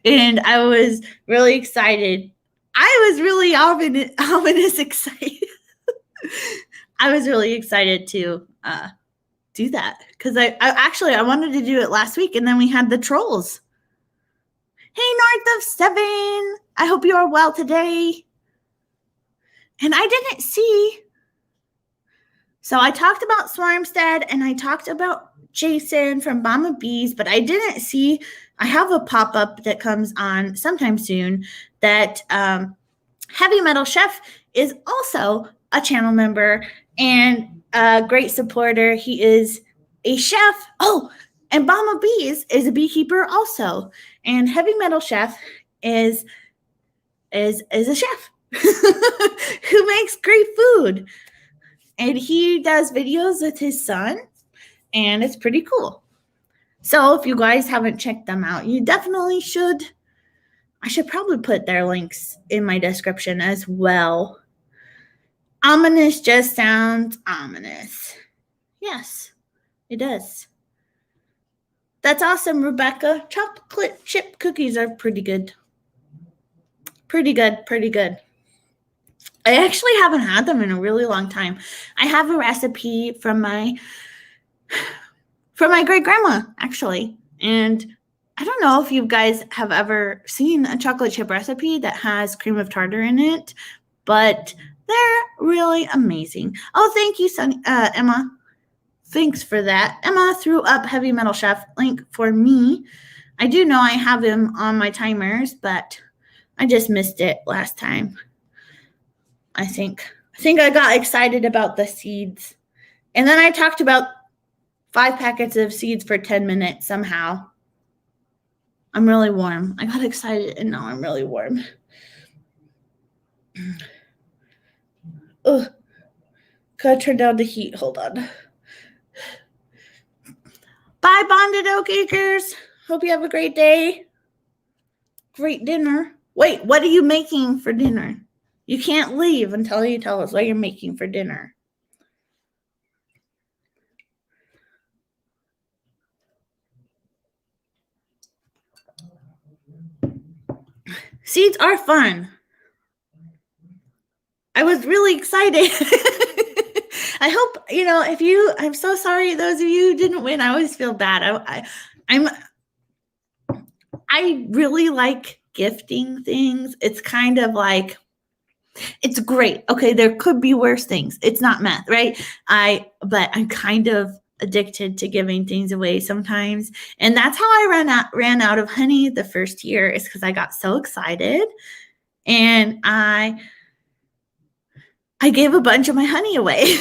And I was really excited. I was really ominous excited. I was really excited to do that because I wanted to do it last week, and then we had the trolls. Hey, North of 7, I hope you are well today. And I didn't see. So I talked about Farmstead and I talked about Jason from Mama Bees, but I didn't see. I have a pop-up that comes on sometime soon that Heavy Metal Chef is also a channel member and a great supporter. He is a chef. Oh, and Mama Bees is a beekeeper also. And Heavy Metal Chef is a chef who makes great food. And he does videos with his son, and it's pretty cool. So if you guys haven't checked them out, you definitely should. I should probably put their links in my description as well. Ominous just sounds ominous. Yes, it does. That's awesome, Rebecca. Chocolate chip cookies are pretty good. Pretty good. I actually haven't had them in a really long time. I have a recipe from my great grandma, actually. And I don't know if you guys have ever seen a chocolate chip recipe that has cream of tartar in it, but they're really amazing. Oh, thank you, Emma. Thanks for that. Emma threw up Heavy Metal Chef link for me. I do know I have him on my timers, but I just missed it last time. I think I got excited about the seeds. And then I talked about 5 packets of seeds for 10 minutes somehow. I'm really warm. I got excited and now I'm really warm. Ugh. Gotta turn down the heat. Hold on. Bye, Bonded Oak Acres. Hope you have a great day. Great dinner. Wait, what are you making for dinner? You can't leave until you tell us what you're making for dinner. Seeds are fun. I was really excited. I hope, I'm so sorry those of you who didn't win. I always feel bad. I really like gifting things. It's kind of like, it's great. Okay, there could be worse things. It's not meth, right? But I'm kind of addicted to giving things away sometimes. And that's how I ran out of honey the first year, is because I got so excited. And I gave a bunch of my honey away.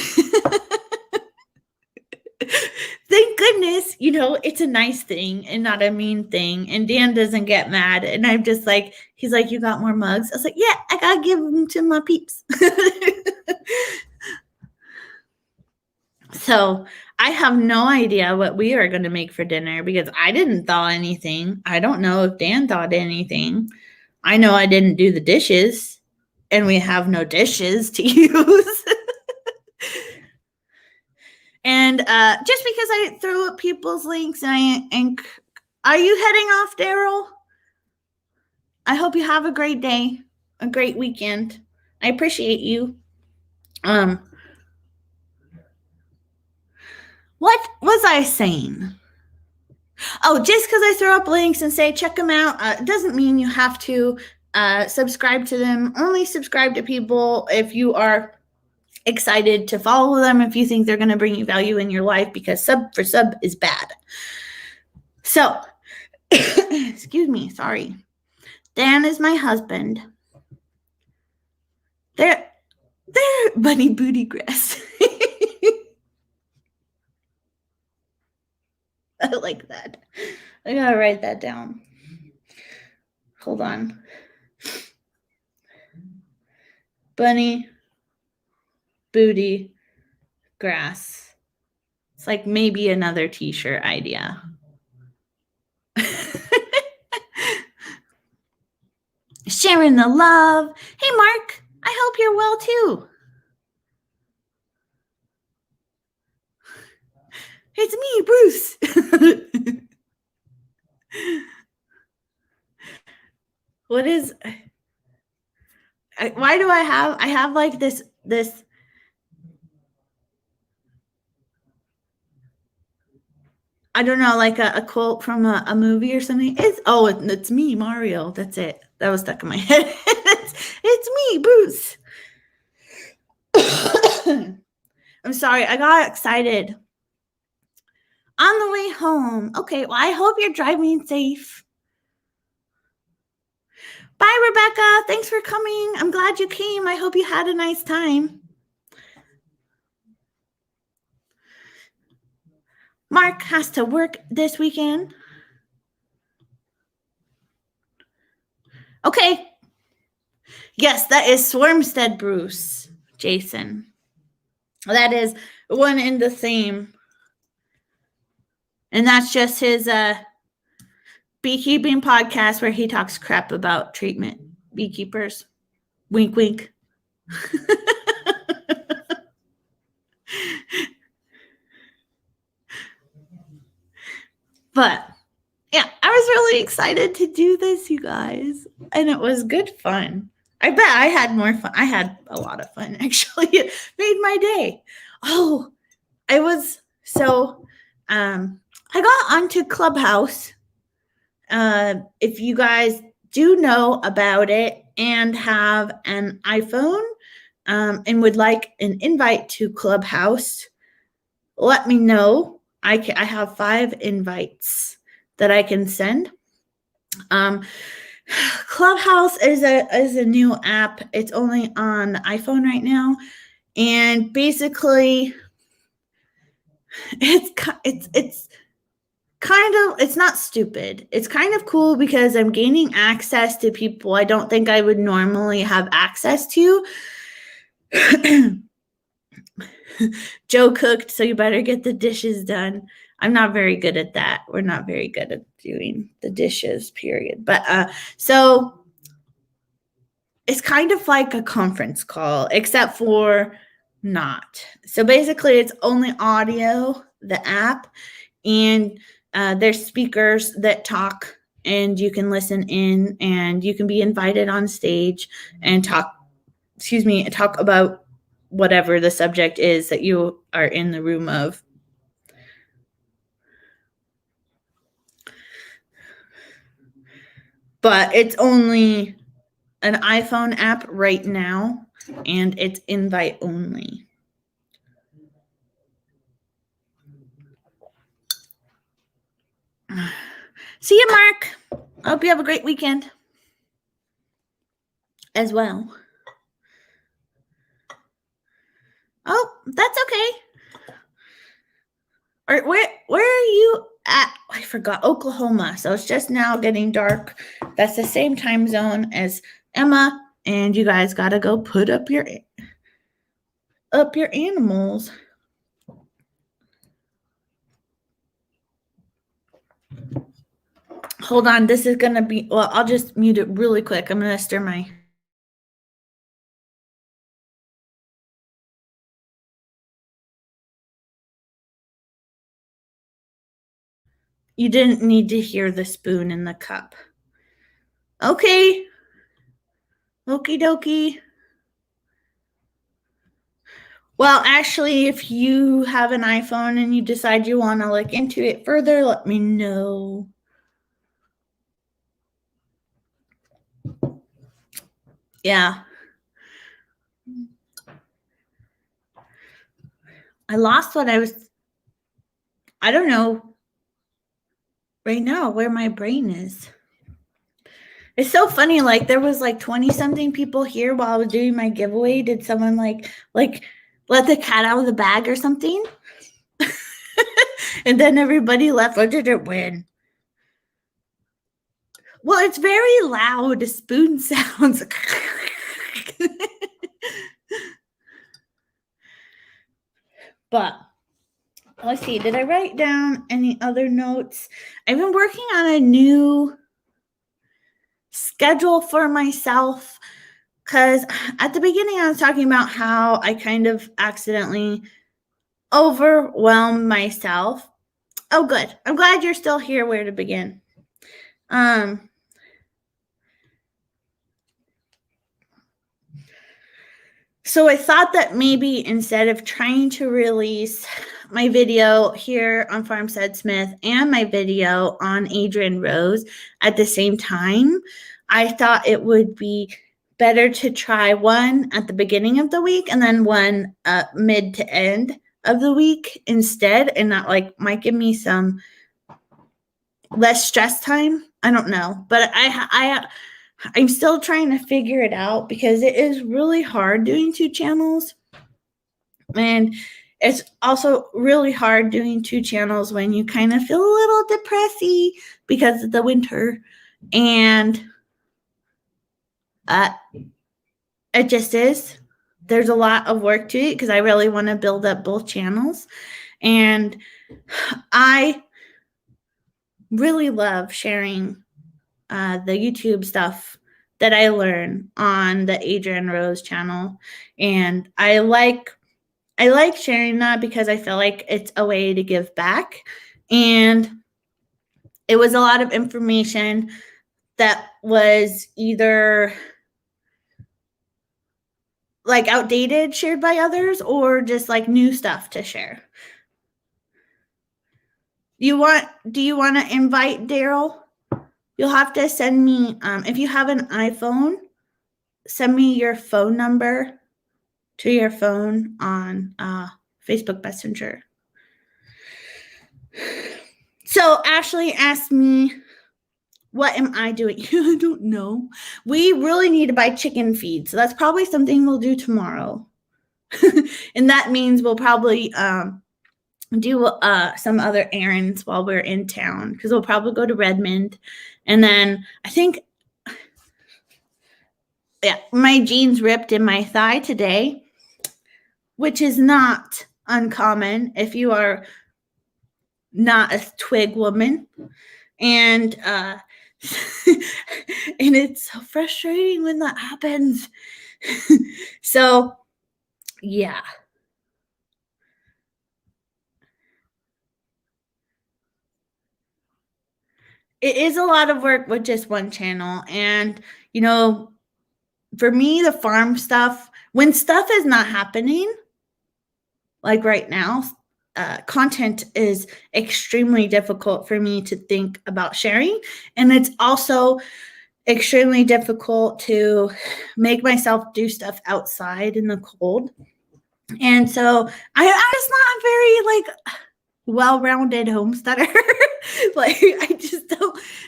Thank goodness, it's a nice thing and not a mean thing. And Dan doesn't get mad. And I'm just like, he's like, you got more mugs? I was like, yeah, I got to give them to my peeps. So I have no idea what we are going to make for dinner because I didn't thaw anything. I don't know if Dan thawed anything. I know I didn't do the dishes, and we have no dishes to use. And just because I threw up people's links, and are you heading off, Daryl? I hope you have a great day, a great weekend. I appreciate you. What was I saying? Oh, just because I throw up links and say check them out doesn't mean you have to subscribe to them. Only subscribe to people if you are excited to follow them, if you think they're going to bring you value in your life, because sub for sub is bad. So, excuse me, sorry. Dan is my husband. They're bunny booty grass. I like that. I gotta write that down. Hold on. Bunny booty grass. It's like maybe another t-shirt idea. Sharing the love. Hey, Mark. I hope you're well too. It's me, Bruce. What is? Why do I have like this I don't know, like a quote from a movie or something. It's me, Mario. That's it. That was stuck in my head. It's me, Bruce. I'm sorry, I got excited. On the way home. Okay, well, I hope you're driving safe. Bye, Rebecca. Thanks for coming. I'm glad you came. I hope you had a nice time. Mark has to work this weekend. Okay. Yes, that is Swarmstead Bruce, Jason. That is one and the same. And that's just his beekeeping podcast where he talks crap about treatment beekeepers. Wink, wink. But yeah, I was really excited to do this, you guys. And it was good fun. I bet I had more fun. I had a lot of fun, actually. It made my day. Oh, I got onto Clubhouse. If you guys do know about it and have an iPhone and would like an invite to Clubhouse, let me know. I have 5 invites that I can send. Clubhouse is a new app. It's only on iPhone right now, and basically, it's not stupid. It's kind of cool because I'm gaining access to people I don't think I would normally have access to. Joe cooked, so you better get the dishes done. I'm not very good at that. We're not very good at doing the dishes, period. But so it's kind of like a conference call, except for not. So basically, it's only audio, the app, and there's speakers that talk, and you can listen in, and you can be invited on stage and talk about whatever the subject is that you are in the room of. But it's only an iPhone app right now, and it's invite only. See you, Mark. I hope you have a great weekend as well. Oh, that's okay. Or where are you at? I forgot. Oklahoma. So it's just now getting dark. That's the same time zone as Emma, and you guys got to go put up your animals. Hold on. This is going to be, well, I'll just mute it really quick. I'm going to stir my. You didn't need to hear the spoon in the cup. Okay. Okie dokie. Well, actually, if you have an iPhone and you decide you want to look into it further, let me know. Yeah. I lost what I don't know right now where my brain is. It's so funny. Like there was like 20 something people here while I was doing my giveaway. Did someone like let the cat out of the bag or something? And then everybody left. Or did it win? Well, it's very loud. Spoon sounds. But let's see. Did I write down any other notes? I've been working on a new schedule for myself because at the beginning I was talking about how I kind of accidentally overwhelmed myself. Oh, good. I'm glad you're still here. Where to begin? So I thought that maybe instead of trying to release my video here on Farmstead Smith and my video on Adrienne Rose at the same time, I thought it would be better to try one at the beginning of the week and then one mid to end of the week instead, and that like might give me some less stress time. I don't know, but I'm still trying to figure it out because it is really hard doing 2 channels. And it's also really hard doing 2 channels when you kind of feel a little depressy because of the winter. And it just is. There's a lot of work to it because I really want to build up both channels. And I really love sharing the YouTube stuff that I learn on the Adrienne Rose channel. And I like sharing that because I feel like it's a way to give back. And it was a lot of information that was either like outdated shared by others or just like new stuff to share. Do you want to invite Daryl? You'll have to send me, if you have an iPhone, send me your phone number to your phone on Facebook Messenger. So Ashley asked me, what am I doing? I don't know. We really need to buy chicken feed. So that's probably something we'll do tomorrow. And that means we'll probably do some other errands while we're in town because we'll probably go to Redmond. And then I think, yeah, my jeans ripped in my thigh today, which is not uncommon if you are not a twig woman. And and it's so frustrating when that happens. So yeah, it is a lot of work with just one channel. And you know, for me, the farm stuff, when stuff is not happening like right now, content is extremely difficult for me to think about sharing. And it's also extremely difficult to make myself do stuff outside in the cold. And so I'm just not a very like well-rounded homesteader. Like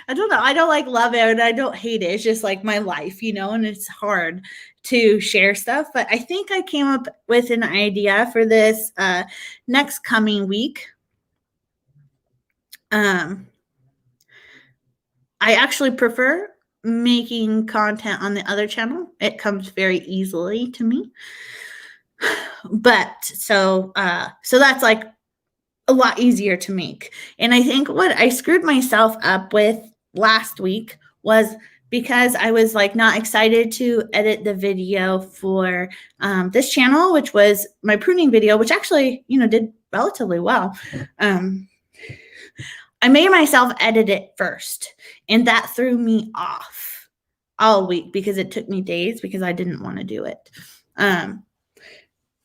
I don't know. I don't like love it and I don't hate it. It's just like my life, you know, and it's hard to share stuff. But I think I came up with an idea for this next coming week. I actually prefer making content on the other channel. It comes very easily to me. But so that's like a lot easier to make. And I think what I screwed myself up with last week was because I was like not excited to edit the video for this channel, which was my pruning video, which actually, you know, did relatively well. I made myself edit it first, and that threw me off all week because it took me days because I didn't want to do it.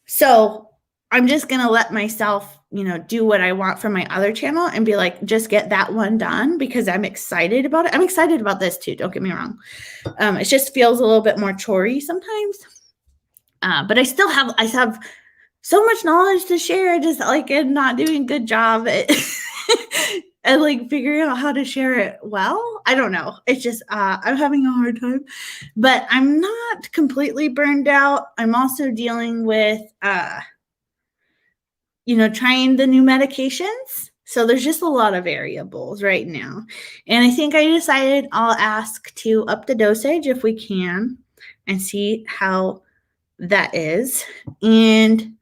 So I'm just going to let myself, you know, do what I want for my other channel and be like, just get that one done because I'm excited about it. I'm excited about this too. Don't get me wrong. It just feels a little bit more chorey sometimes. But I have so much knowledge to share. I just like am not doing a good job at, at like figuring out how to share it well. I don't know. It's just, I'm having a hard time, but I'm not completely burned out. I'm also dealing with, you know, trying the new medications. So there's just a lot of variables right now. And I think I decided I'll ask to up the dosage if we can and see how that is. And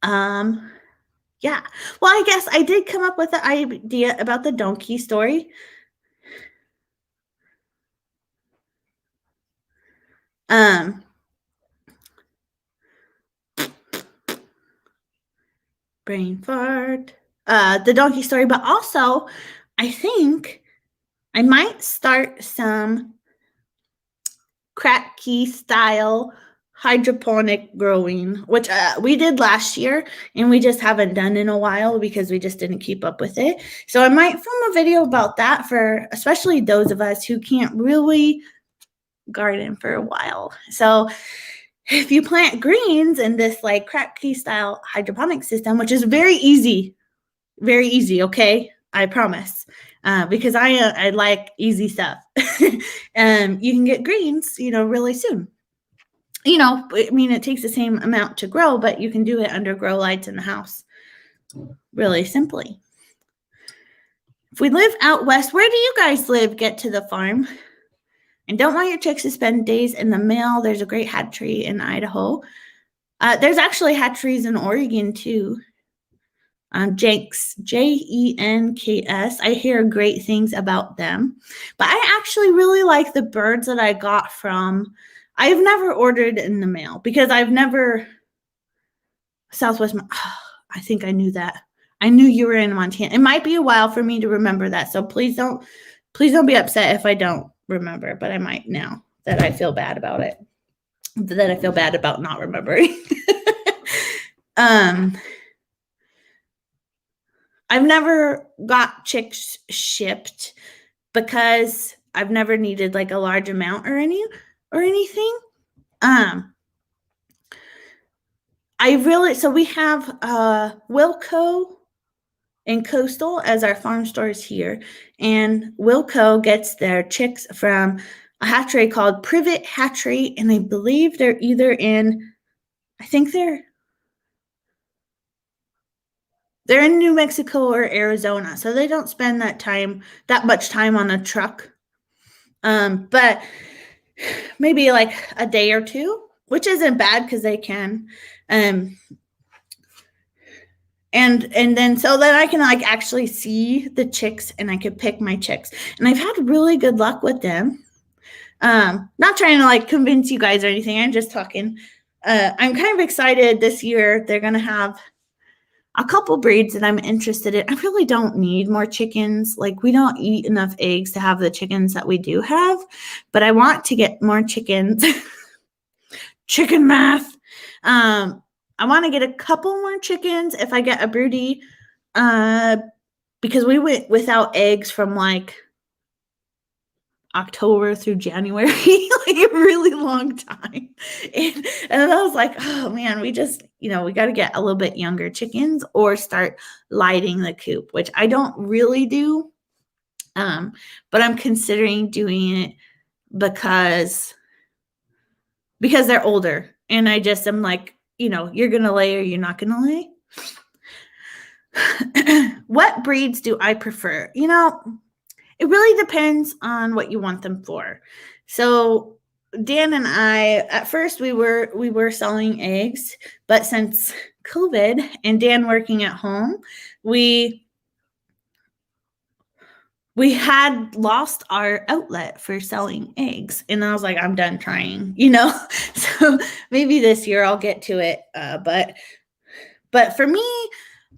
yeah, well, I guess I did come up with the idea about the donkey story. Brain fart. The donkey story, but also I think I might start some crack key style hydroponic growing, which we did last year and we just haven't done in a while because we just didn't keep up with it. So I might film a video about that for especially those of us who can't really garden for a while. So if you plant greens in this like cracky style hydroponic system, which is very easy, okay? I promise. Because I like easy stuff. You can get greens, really soon. I mean, it takes the same amount to grow, but you can do it under grow lights in the house really simply. If we live out west, where do you guys live? Get to the farm. And don't want your chicks to spend days in the mail. There's a great hatchery in Idaho. There's actually hatcheries in Oregon too. Jenks, Jenks. I hear great things about them. But I actually really like the birds that I got from, I've never ordered in the mail because I've never, Southwest, I think I knew that. I knew you were in Montana. It might be a while for me to remember that. So please don't be upset if I don't remember, but I might now that I feel bad about it. That I feel bad about not remembering. I've never got chicks shipped because I've never needed like a large amount or anything. So we have Wilco and Coastal as our farm stores here, and Wilco gets their chicks from a hatchery called Prineville Hatchery, and I believe they're either in, I think they're in New Mexico or Arizona, so they don't spend that much time on a truck. But maybe like a day or two, which isn't bad because they can. And then so that I can like actually see the chicks and I could pick my chicks. And I've had really good luck with them. Not trying to like convince you guys or anything. I'm just talking. I'm kind of excited this year. They're going to have a couple breeds that I'm interested in. I really don't need more chickens. Like we don't eat enough eggs to have the chickens that we do have, but I want to get more chickens. Chicken math. I want to get a couple more chickens if I get a broody, because we went without eggs from like October through January, like a really long time. And I was like, oh man, we just, we got to get a little bit younger chickens or start lighting the coop, which I don't really do. But I'm considering doing it because they're older. And I just am like, you're going to lay or you're not going to lay. What breeds do I prefer? It really depends on what you want them for. So Dan and I, at first we were selling eggs, but since COVID and Dan working at home, we had lost our outlet for selling eggs. And I was like, I'm done trying, so maybe this year I'll get to it. But for me,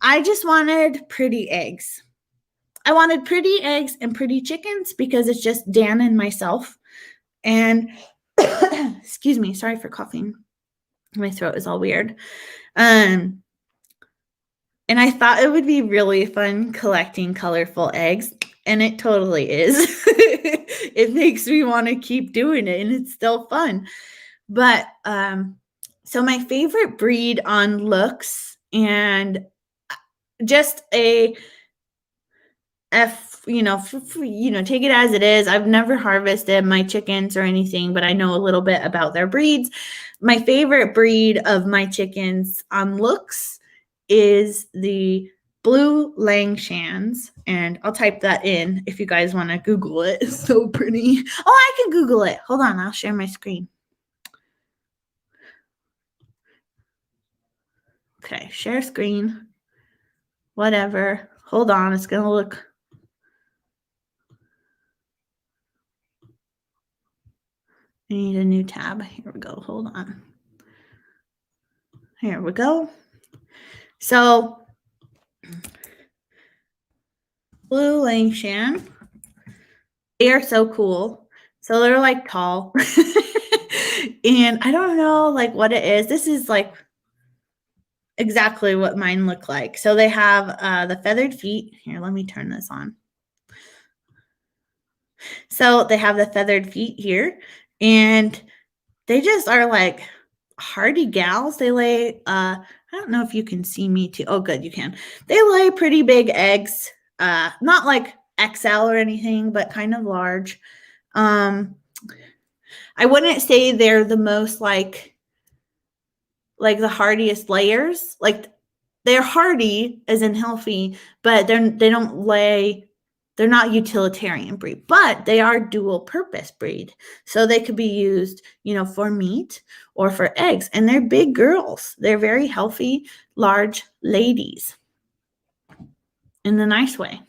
I just wanted pretty eggs. I wanted pretty eggs and pretty chickens because it's just Dan and myself. And excuse me, sorry for coughing. My throat is all weird. And I thought it would be really fun collecting colorful eggs. And it totally is. It makes me want to keep doing it, and it's still fun. But so my favorite breed on looks and just take it as it is. I've never harvested my chickens or anything, but I know a little bit about their breeds. My favorite breed of my chickens on looks is the blue Langshans, and I'll type that in if you guys want to Google it. It's so pretty. Oh, I can Google it. Hold on, I'll share my screen. Okay, share screen. Whatever. Hold on, it's gonna look. I need a new tab. Here we go. Hold on. Here we go. So blue Langshan, they are so cool. So they're like tall. And I don't know like what it is. This is like exactly what mine look like. So they have the feathered feet. Here, let me turn this on. So they have the feathered feet here, and they just are like hardy gals. They lay I don't know if you can see me too. Oh good, you can. They lay pretty big eggs. Not like XL or anything, but kind of large. I wouldn't say they're the most like the hardiest layers. Like they're hardy as in healthy, but they don't lay, they're not utilitarian breed, but they are dual purpose breed. So they could be used, for meat or for eggs. And they're big girls. They're very healthy, large ladies in the nice way.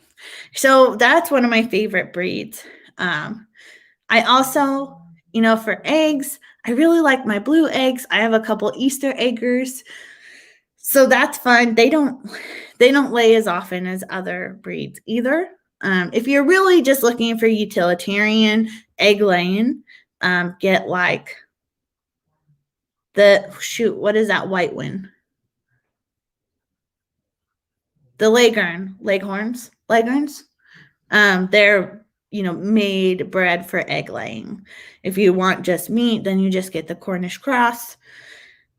So that's one of my favorite breeds. I also, for eggs, I really like my blue eggs. I have a couple Easter eggers. So that's fun. They don't lay as often as other breeds either. If you're really just looking for utilitarian egg laying, get like what is that white one? The leghorns. They're made bred for egg laying. If you want just meat, then you just get the Cornish cross,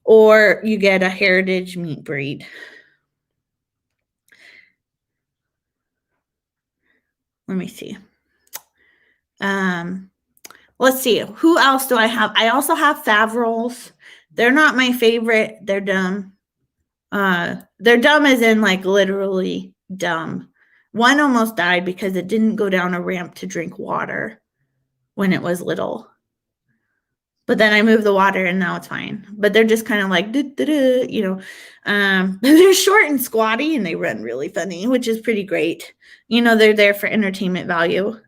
or you get a heritage meat breed. Let me see. Let's see. Who else do I have? I also have Favrils. They're not my favorite. They're dumb. They're dumb as in like literally dumb. One almost died because it didn't go down a ramp to drink water when it was little. But then I moved the water and now it's fine. But they're just kind of like, they're short and squatty and they run really funny, which is pretty great. They're there for entertainment value.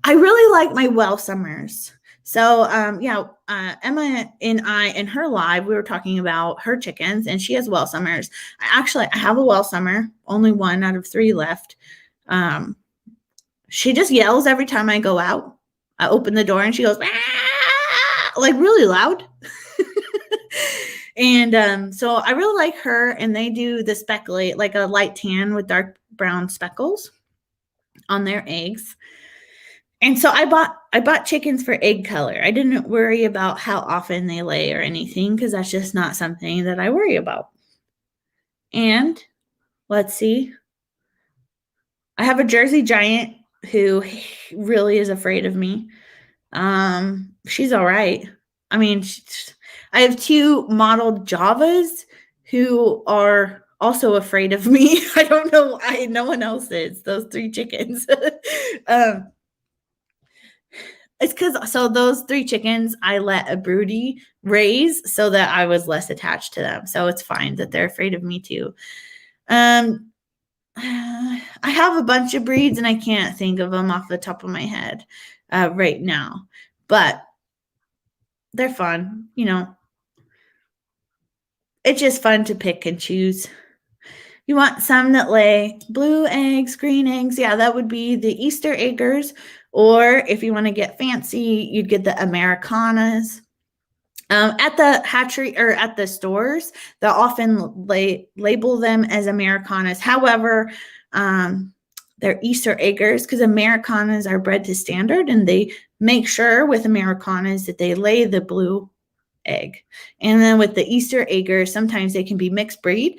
I really like my well summers. So, Emma and I, in her live, we were talking about her chickens, and she has well summers. I have a well summer, only 1 out of 3 left. She just yells every time I go out. I open the door and she goes, like really loud. And so I really like her, and they do the speculate, like a light tan with dark brown speckles on their eggs. And so I bought chickens for egg color. I didn't worry about how often they lay or anything because that's just not something that I worry about. And let's see. I have a Jersey Giant who really is afraid of me. She's all right. I mean, I have 2 mottled Javas who are also afraid of me. I don't know why. No one else is. Those 3 chickens. It's because those 3 chickens I let a broody raise so that I was less attached to them. So it's fine that they're afraid of me too. I have a bunch of breeds and I can't think of them off the top of my head right now, but they're fun. It's just fun to pick and choose. You want some that lay blue eggs, green eggs. Yeah, that would be the Easter eggers. Or if you want to get fancy, you'd get the Americanas. At the hatchery or at the stores, they'll often label them as Americanas. However, they're Easter eggers because Americanas are bred to standard, and they make sure with Americanas that they lay the blue egg. And then with the Easter eggers, sometimes they can be mixed breed.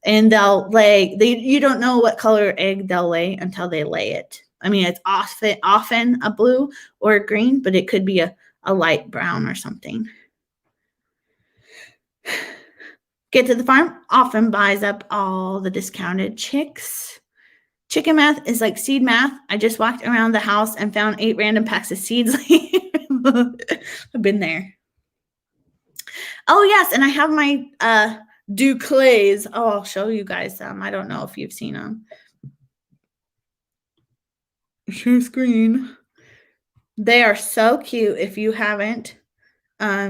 And they'll lay, you don't know what color egg they'll lay until they lay it. I mean, it's often a blue or a green, but it could be a light brown or something. Get to the farm often buys up all the discounted chicks. Chicken math is like seed math. I just walked around the house and found 8 random packs of seeds. I've been there. Oh, yes, and I have my Duclays. Oh, I'll show you guys some. I don't know if you've seen them. Share screen. They are so cute. If you haven't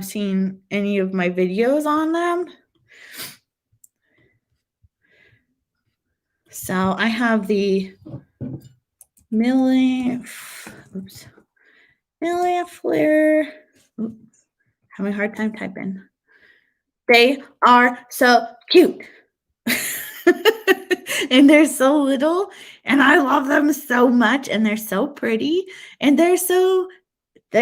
seen any of my videos on them. So I have the oops. Amelia Flair. Oops, having a hard time typing. They are so cute. And they're so little, and I love them so much, and they're so pretty, and they're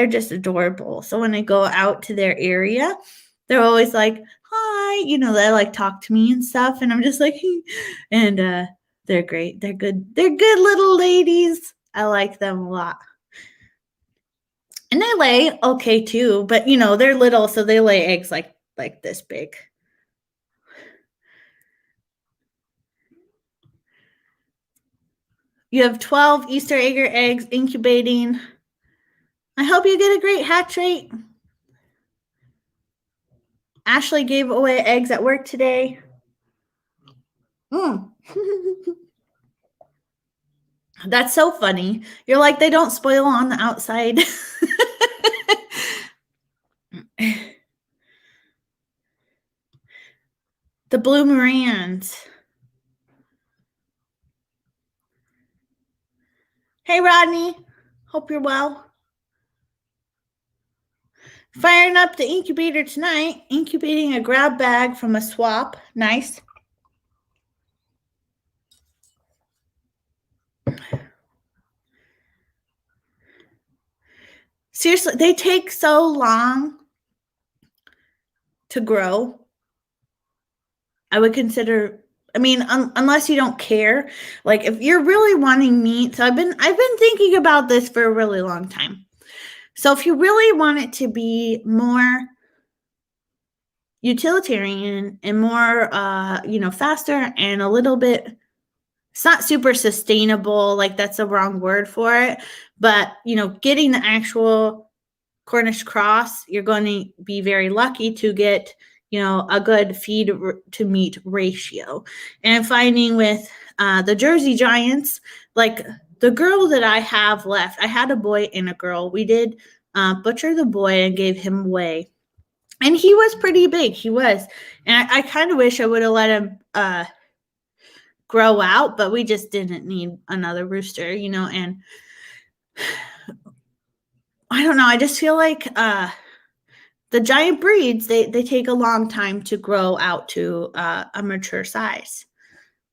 just adorable. So when I go out to their area, they're always like, hi, they like talk to me and stuff, and I'm just like, and they're great. They're good. They're good little ladies. I like them a lot. And they lay okay too, but they're little, so they lay eggs like this big. You have 12 Easter eggs incubating. I hope you get a great hatch rate. Ashley gave away eggs at work today. That's so funny. You're like, they don't spoil on the outside. The Blue Morans. Hey, Rodney. Hope you're well. Firing up the incubator tonight. Incubating a grab bag from a swap. Nice. Seriously, they take so long to grow. I would consider, unless you don't care, like if you're really wanting meat. So I've been thinking about this for a really long time. So if you really want it to be more utilitarian and more, faster and a little bit, it's not super sustainable, like that's the wrong word for it, but, getting the actual Cornish cross, you're going to be very lucky to get, a good feed to meat ratio. And I'm finding with the Jersey Giants, like the girl that I have left, I had a boy and a girl. We did butcher the boy and gave him away. And he was pretty big. He was. And I kind of wish I would have let him grow out, but we just didn't need another rooster, and I don't know. I just feel like the giant breeds, they take a long time to grow out to a mature size.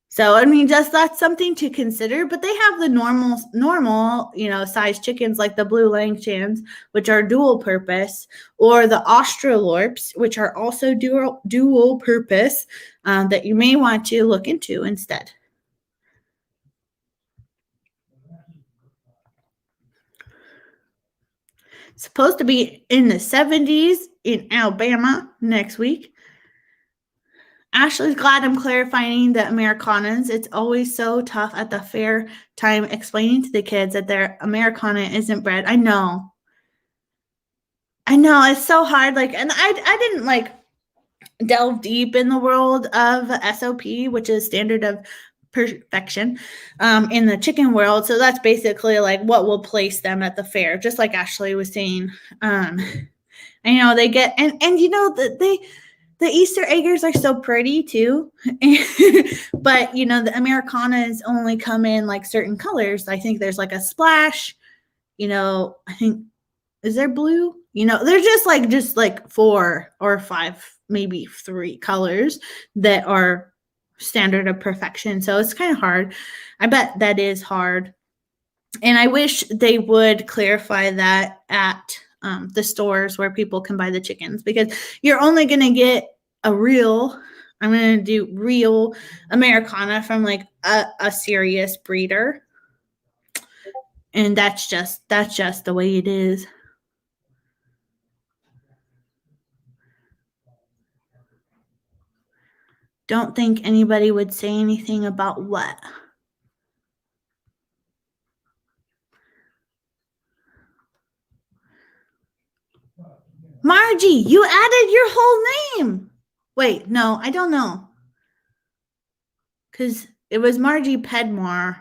So, that's something to consider, but they have the normal, size chickens like the blue Langshans, which are dual purpose, or the Australorps, which are also dual purpose, that you may want to look into instead. Supposed to be in the 70s in Alabama next week. Ashley's glad I'm clarifying the Americanas. It's always so tough at the fair time explaining to the kids that their Americana isn't bred. I know. It's so hard. And I didn't delve deep in the world of SOP, which is standard of perfection, in the chicken world. So that's basically what will place them at the fair, just like Ashley was saying. They get the Easter eggers are so pretty too, but the Americanas only come in certain colors. I think there's a splash. I think, is there blue? There's just 4 or 5, maybe 3 colors that are standard of perfection. So it's kind of hard. I bet that is hard. And I wish they would clarify that at the stores where people can buy the chickens, because you're only going to get I'm going to do real Americana from a serious breeder. And that's just the way it is. Don't think anybody would say anything about what. Margie, you added your whole name. Wait, no, I don't know. Because it was Margie Pedmore.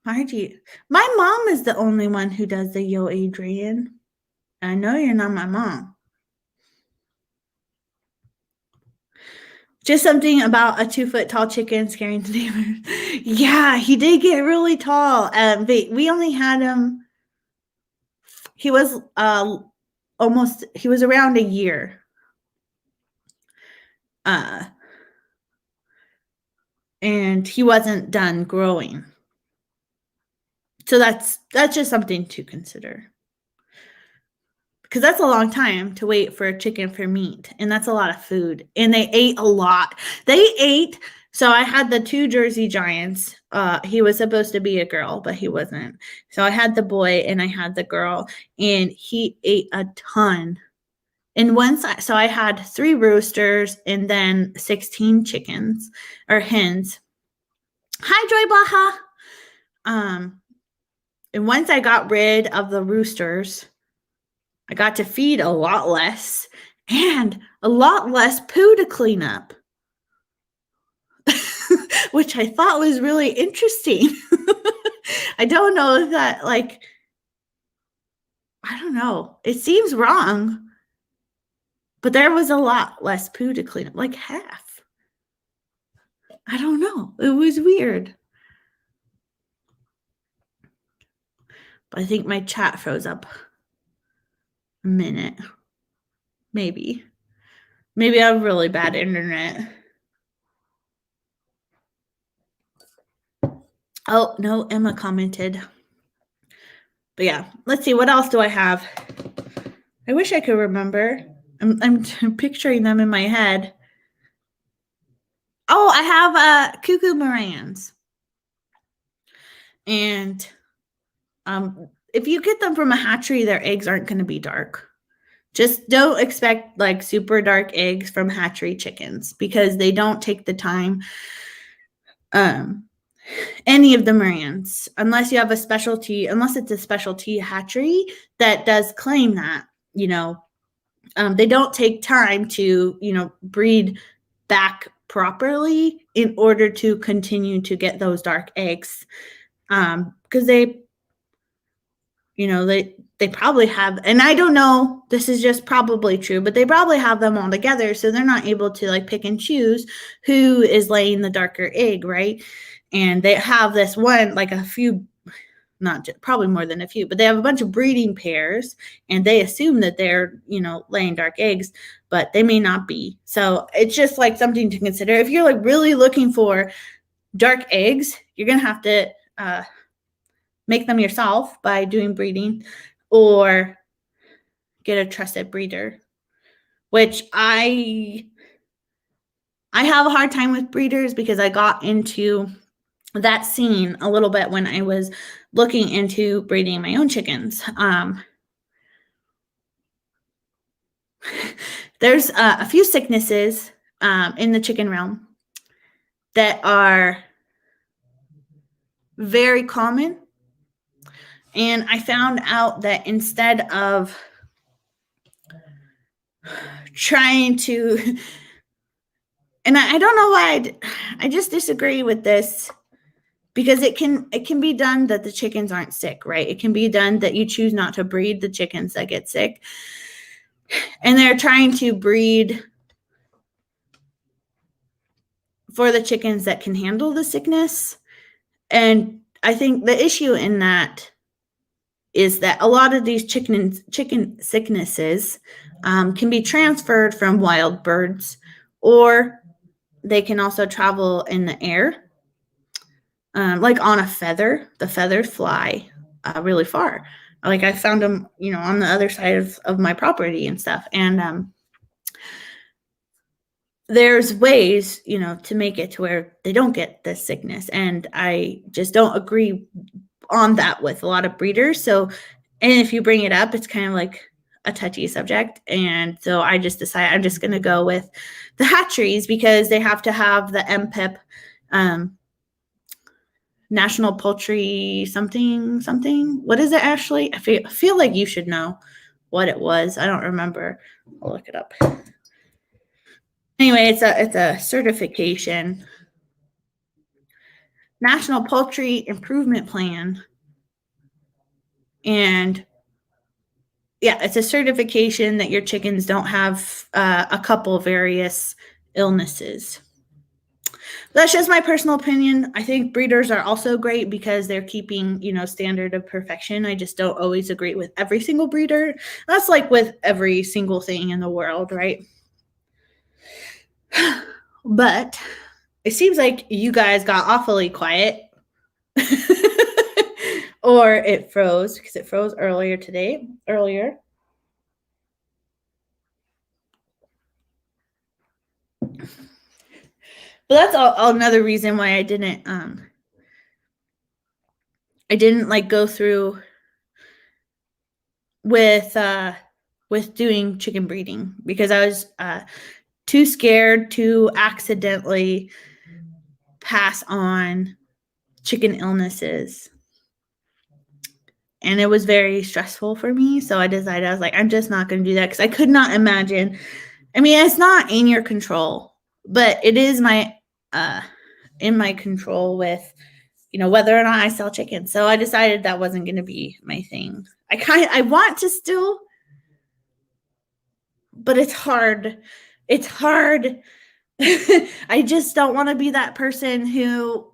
Margie, my mom is the only one who does the Yo Adrienne. I know you're not my mom. Just something about a 2-foot tall chicken scaring the neighbors. Yeah, he did get really tall. But we only had him. He was he was around a year. And he wasn't done growing. So that's just something to consider. Because that's a long time to wait for a chicken for meat. And that's a lot of food. And they ate a lot. So I had the 2 Jersey Giants. He was supposed to be a girl, but he wasn't. So I had the boy and I had the girl. And he ate a ton. And so I had 3 roosters and then 16 chickens or hens. Hi, Joy Baja. And once I got rid of the roosters, I got to feed a lot less and a lot less poo to clean up, which I thought was really interesting. I don't know if that, I don't know. It seems wrong, but there was a lot less poo to clean up, like half. I don't know. It was weird. But I think my chat froze up a minute. Maybe I have really bad internet. Oh, no, Emma commented. But yeah, let's see. What else do I have? I wish I could remember. I'm picturing them in my head. Oh, I have cuckoo Morans. And if you get them from a hatchery, their eggs aren't going to be dark. Just don't expect like super dark eggs from hatchery chickens because they don't take the time. Any of the Morans, unless it's a specialty hatchery that does claim that, they don't take time to, breed back properly in order to continue to get those dark eggs. Because they probably have, and I don't know, this is just probably true, but they probably have them all together. So they're not able to like pick and choose who is laying the darker egg, right? And they have this one, like a few, probably more than a few, but they have a bunch of breeding pairs and they assume that they're, laying dark eggs, but they may not be. So it's just like something to consider. If you're like really looking for dark eggs, you're going to have to make them yourself by doing breeding or get a trusted breeder, which I have a hard time with breeders because I got into that scene a little bit when I was looking into breeding my own chickens. There's a few sicknesses in the chicken realm that are very common. And I found out that instead of trying to, and I don't know why I just disagree with this, because it can be done that the chickens aren't sick, right? It can be done that you choose not to breed the chickens that get sick. And they're trying to breed for the chickens that can handle the sickness. And I think the issue in that is that a lot of these chicken sicknesses can be transferred from wild birds, or they can also travel in the air. Like on a feather, the feathers fly really far. Like I found them, on the other side of my property and stuff. And there's ways, to make it to where they don't get this sickness. And I just don't agree on that with a lot of breeders. So, and if you bring it up, it's kind of like a touchy subject. And so I just decided I'm just going to go with the hatcheries because they have to have the MPIP, National Poultry something. What is it, Ashley? I feel like you should know what it was. I don't remember. I'll look it up. Anyway, it's a certification. National Poultry Improvement Plan. And yeah, it's a certification that your chickens don't have a couple various illnesses. That's just my personal opinion. I think breeders are also great because they're keeping, standard of perfection. I just don't always agree with every single breeder. That's like with every single thing in the world, right? But it seems like you guys got awfully quiet. Or it froze because it froze earlier. But that's another reason why I didn't like go through with doing chicken breeding, because I was too scared to accidentally pass on chicken illnesses. And it was very stressful for me. So I decided, I was like, I'm just not going to do that, because I could not imagine. I mean, it's not in your control, but it is in my control with, whether or not I sell chicken. So I decided that wasn't going to be my thing. I want to still, but it's hard. It's hard. I just don't want to be that person who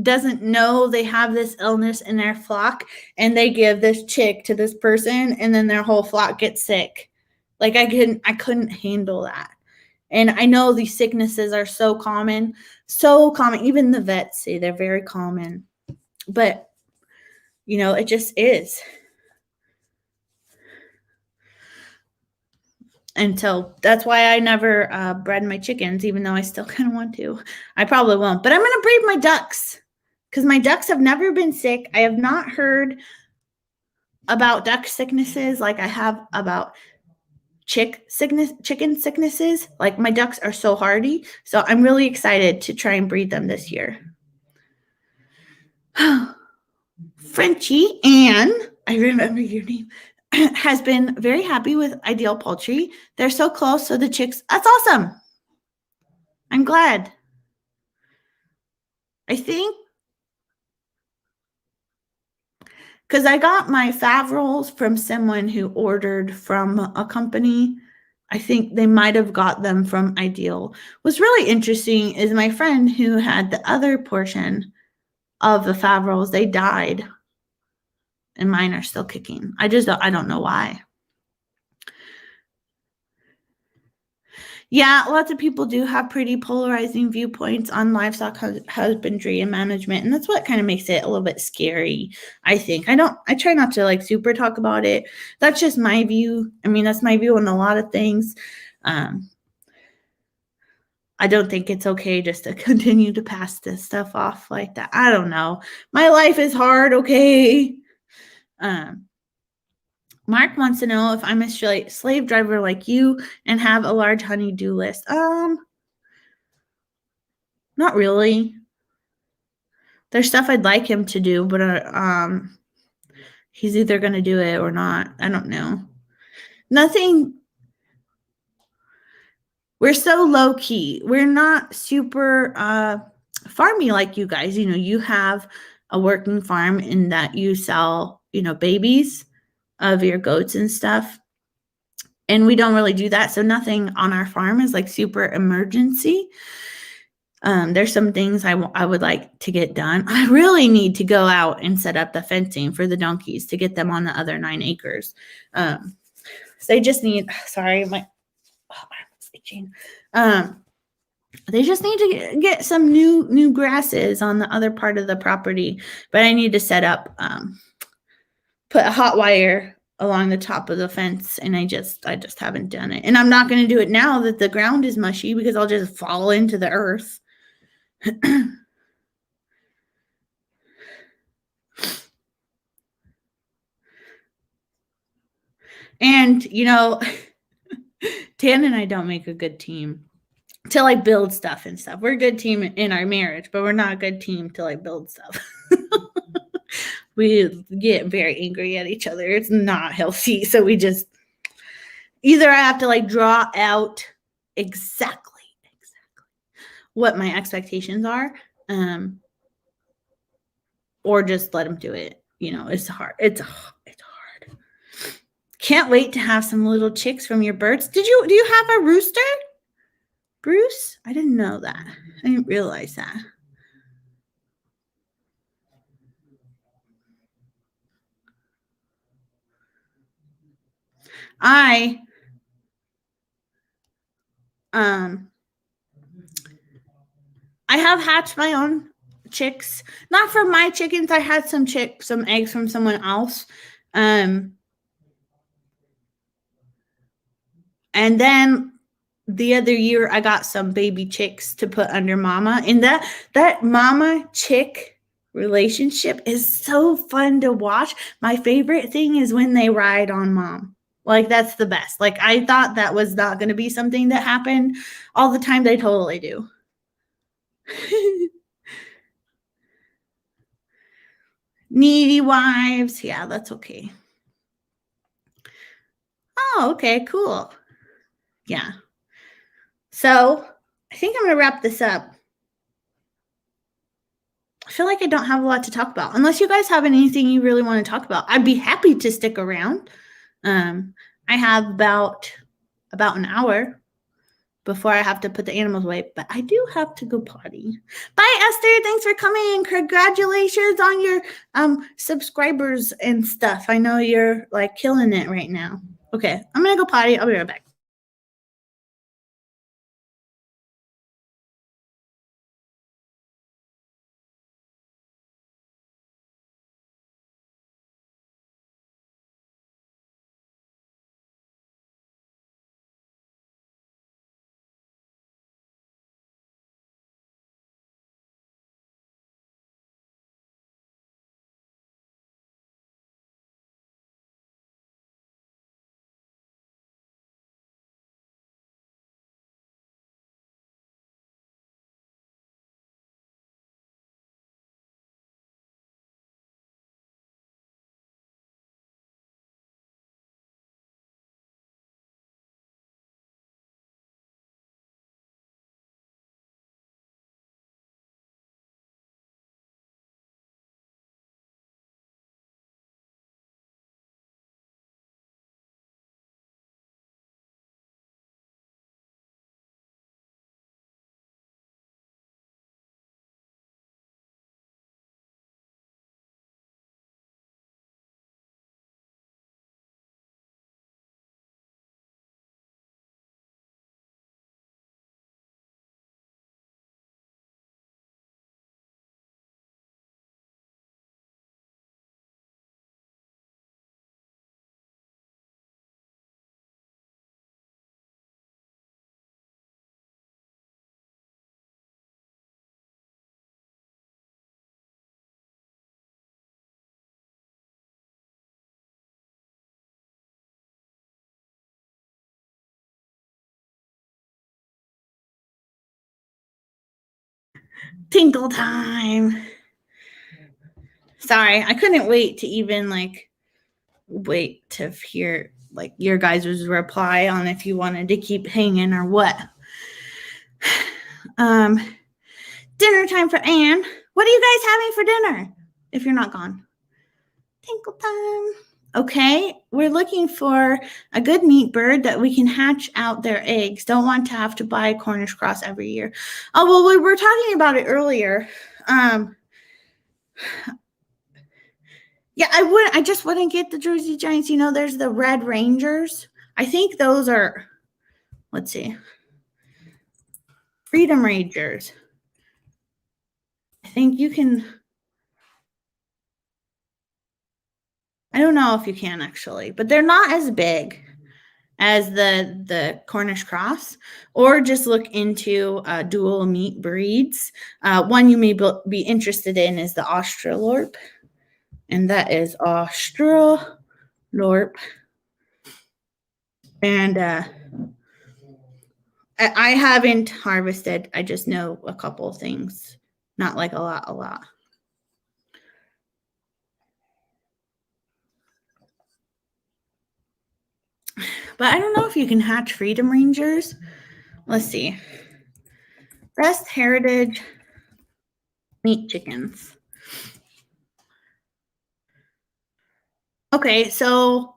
doesn't know they have this illness in their flock and they give this chick to this person and then their whole flock gets sick. Like I couldn't handle that. And I know these sicknesses are so common. Even the vets say they're very common, but it just is. And so that's why I never bred my chickens, even though I still kind of want to. I probably won't, but I'm going to breed my ducks, because my ducks have never been sick. I have not heard about duck sicknesses like I have about chicken sicknesses. Like, my ducks are so hardy. So I'm really excited to try and breed them this year. Frenchie Ann, I remember your name, has been very happy with Ideal Poultry. They're so close, so the chicks, that's awesome. I'm glad. I think because I got my Favrils from someone who ordered from a company. I think they might have got them from Ideal. What's really interesting is my friend who had the other portion of the Favrils, they died. And mine are still kicking. I don't know why. Yeah, lots of people do have pretty polarizing viewpoints on livestock husbandry and management, and that's what kind of makes it a little bit scary, I think. I try not to like super talk about it. That's just my view. I mean, that's my view on a lot of things. I don't think it's okay just to continue to pass this stuff off like that. I don't know. My life is hard, okay? Mark wants to know if I'm a slave driver like you and have a large honey-do list. Not really. There's stuff I'd like him to do, but he's either going to do it or not. I don't know. Nothing. We're so low key. We're not super farmy like you guys. You have a working farm in that you sell, babies of your goats and stuff. And we don't really do that. So nothing on our farm is like super emergency. There's some things I would like to get done. I really need to go out and set up the fencing for the donkeys to get them on the other 9 acres. So they just need, sorry, my arm's itching. They just need to get some new grasses on the other part of the property. But I need to set up, put a hot wire along the top of the fence, and I just haven't done it. And I'm not going to do it now that the ground is mushy, because I'll just fall into the earth. And Tan and I don't make a good team to like build stuff and stuff. We're a good team in our marriage, but we're not a good team to like build stuff. We get very angry at each other. It's not healthy. So we just, either I have to like draw out exactly what my expectations are, or just let them do it. It's hard. It's hard. Can't wait to have some little chicks from your birds. Do you have a rooster? Bruce? I didn't know that. I didn't realize that. I have hatched my own chicks. Not from my chickens. I had some eggs from someone else. And then the other year I got some baby chicks to put under mama. And that mama chick relationship is so fun to watch. My favorite thing is when they ride on mom. Like, that's the best. Like, I thought that was not going to be something that happened all the time. They totally do. Needy wives. Yeah, that's okay. Oh, okay, cool. Yeah. So I think I'm going to wrap this up. I feel like I don't have a lot to talk about. Unless you guys have anything you really want to talk about, I'd be happy to stick around. I have about an hour before I have to put the animals away, but I do have to go potty. Bye, Esther. Thanks for coming. Congratulations on your subscribers and stuff. I know you're like killing it right now. Okay, I'm gonna go potty. I'll be right back. Tinkle time. Sorry, I couldn't wait to even wait to hear like your guys' reply on if you wanted to keep hanging or what. Dinner time for Anne. What are you guys having for dinner if you're not gone? Tinkle time. Okay, we're looking for a good meat bird that we can hatch out their eggs. Don't want to have to buy a Cornish cross every year. Oh, well, we were talking about it earlier. Yeah, I just wouldn't get the Jersey Giants. You know, there's the Red Rangers. I think those are, let's see, Freedom Rangers. I think you can, I don't know if you can actually, but they're not as big as the Cornish cross, or just look into dual meat breeds. One you may be interested in is the Australorp, and that is Australorp. And I haven't harvested. I just know a couple of things, not like a lot. But I don't know if you can hatch Freedom Rangers. Let's see. Best heritage meat chickens. Okay, so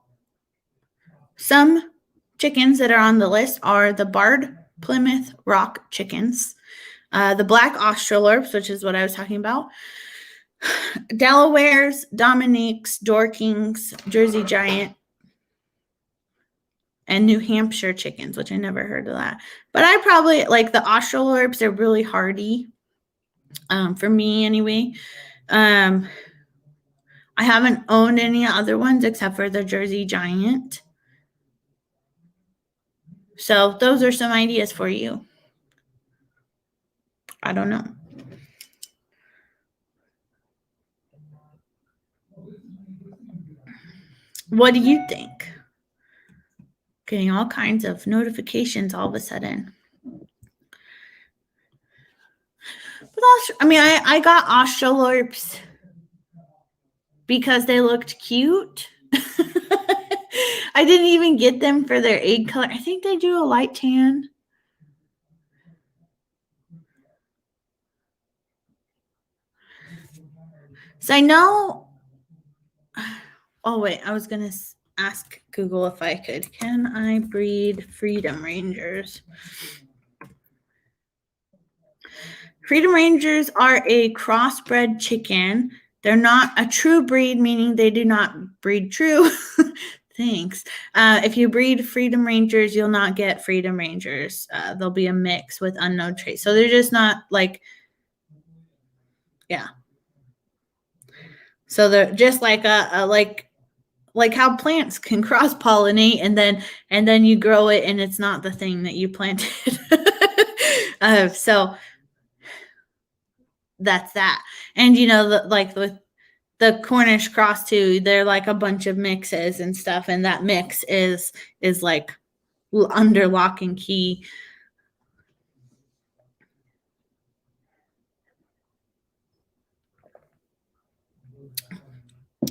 some chickens that are on the list are the barred Plymouth Rock chickens, the black Australorps, which is what I was talking about, Delawares, Dominiques, Dorkings, Jersey Giant, and New Hampshire chickens, which I never heard of that. But I probably like the Australorps. They're really hardy, for me anyway. I haven't owned any other ones except for the Jersey Giant. So those are some ideas for you. I don't know. What do you think? Getting all kinds of notifications all of a sudden. But I got Australorps because they looked cute. I didn't even get them for their egg color. I think they do a light tan. So I know. Oh, wait. I was going to ask Google if I could. Can I breed Freedom Rangers? Freedom Rangers are a crossbred chicken. They're not a true breed, meaning they do not breed true. Thanks. If you breed Freedom Rangers, you'll not get Freedom Rangers. They'll be a mix with unknown traits. So they're just not like, yeah. So they're just like like how plants can cross pollinate and then you grow it and it's not the thing that you planted. So that's that. And the Cornish cross too, they're like a bunch of mixes and stuff, and that mix is like under lock and key.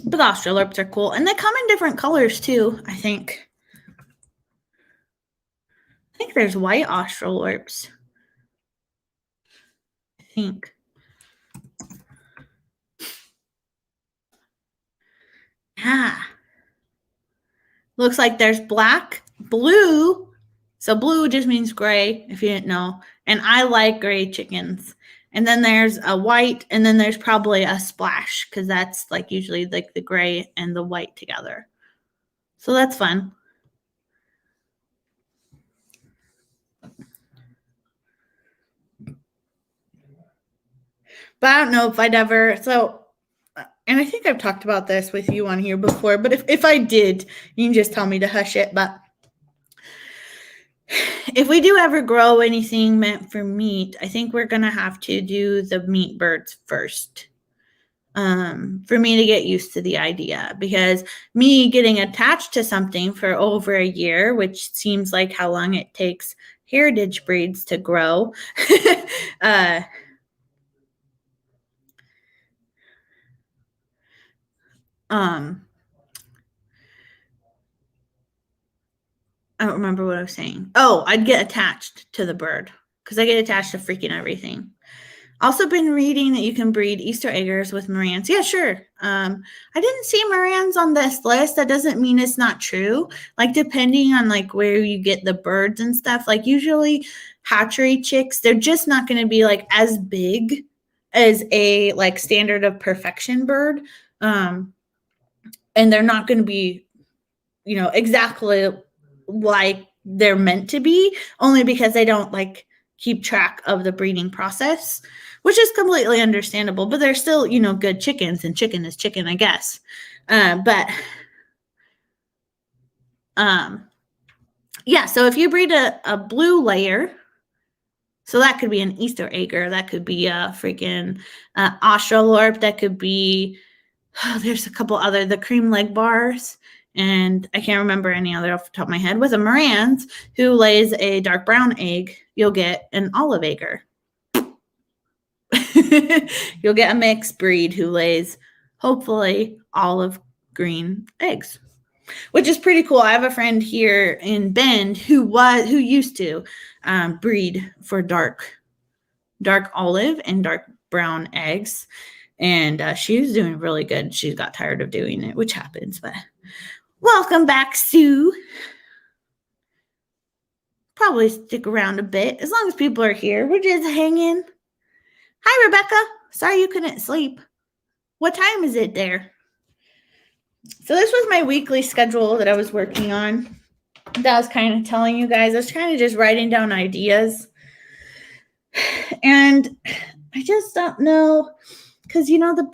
But Australorps are cool, and they come in different colors too. I think there's white Australorps. I think. Yeah. Looks like there's black, blue. So blue just means gray, if you didn't know. And I like gray chickens. And then there's a white, and then there's probably a splash, because that's like usually like the gray and the white together. So that's fun. But I don't know if I'd ever, and I think I've talked about this with you on here before, but if I did, you can just tell me to hush it. But if we do ever grow anything meant for meat, I think we're going to have to do the meat birds first. For me to get used to the idea, because me getting attached to something for over a year, which seems like how long it takes heritage breeds to grow, I don't remember what I was saying. Oh, I'd get attached to the bird because I get attached to freaking everything. Also been reading that you can breed Easter eggers with Marans. Yeah, sure. I didn't see Marans on this list. That doesn't mean it's not true. Like depending on like where you get the birds and stuff, like usually hatchery chicks, they're just not going to be like as big as a like standard of perfection bird. And they're not going to be, exactly like they're meant to be, only because they don't like keep track of the breeding process, which is completely understandable, but they're still, good chickens, and chicken is chicken, I guess. Yeah, so if you breed a blue layer, so that could be an Easter egger, that could be a freaking Australorp, that could be, there's a couple other, the cream leg bars, and I can't remember any other off the top of my head. With a Marans who lays a dark brown egg, you'll get an olive egger. You'll get a mixed breed who lays, hopefully, olive green eggs, which is pretty cool. I have a friend here in Bend who used to breed for dark olive and dark brown eggs, and she was doing really good. She got tired of doing it, which happens, but welcome back, Sue. probably stick around a bit as long as people are here. We're just hanging. Hi, Rebecca. Sorry you couldn't sleep. What time is it there? So this was my weekly schedule that I was working on. That I was kind of telling you guys. I was kind of just writing down ideas. And I just don't know, because the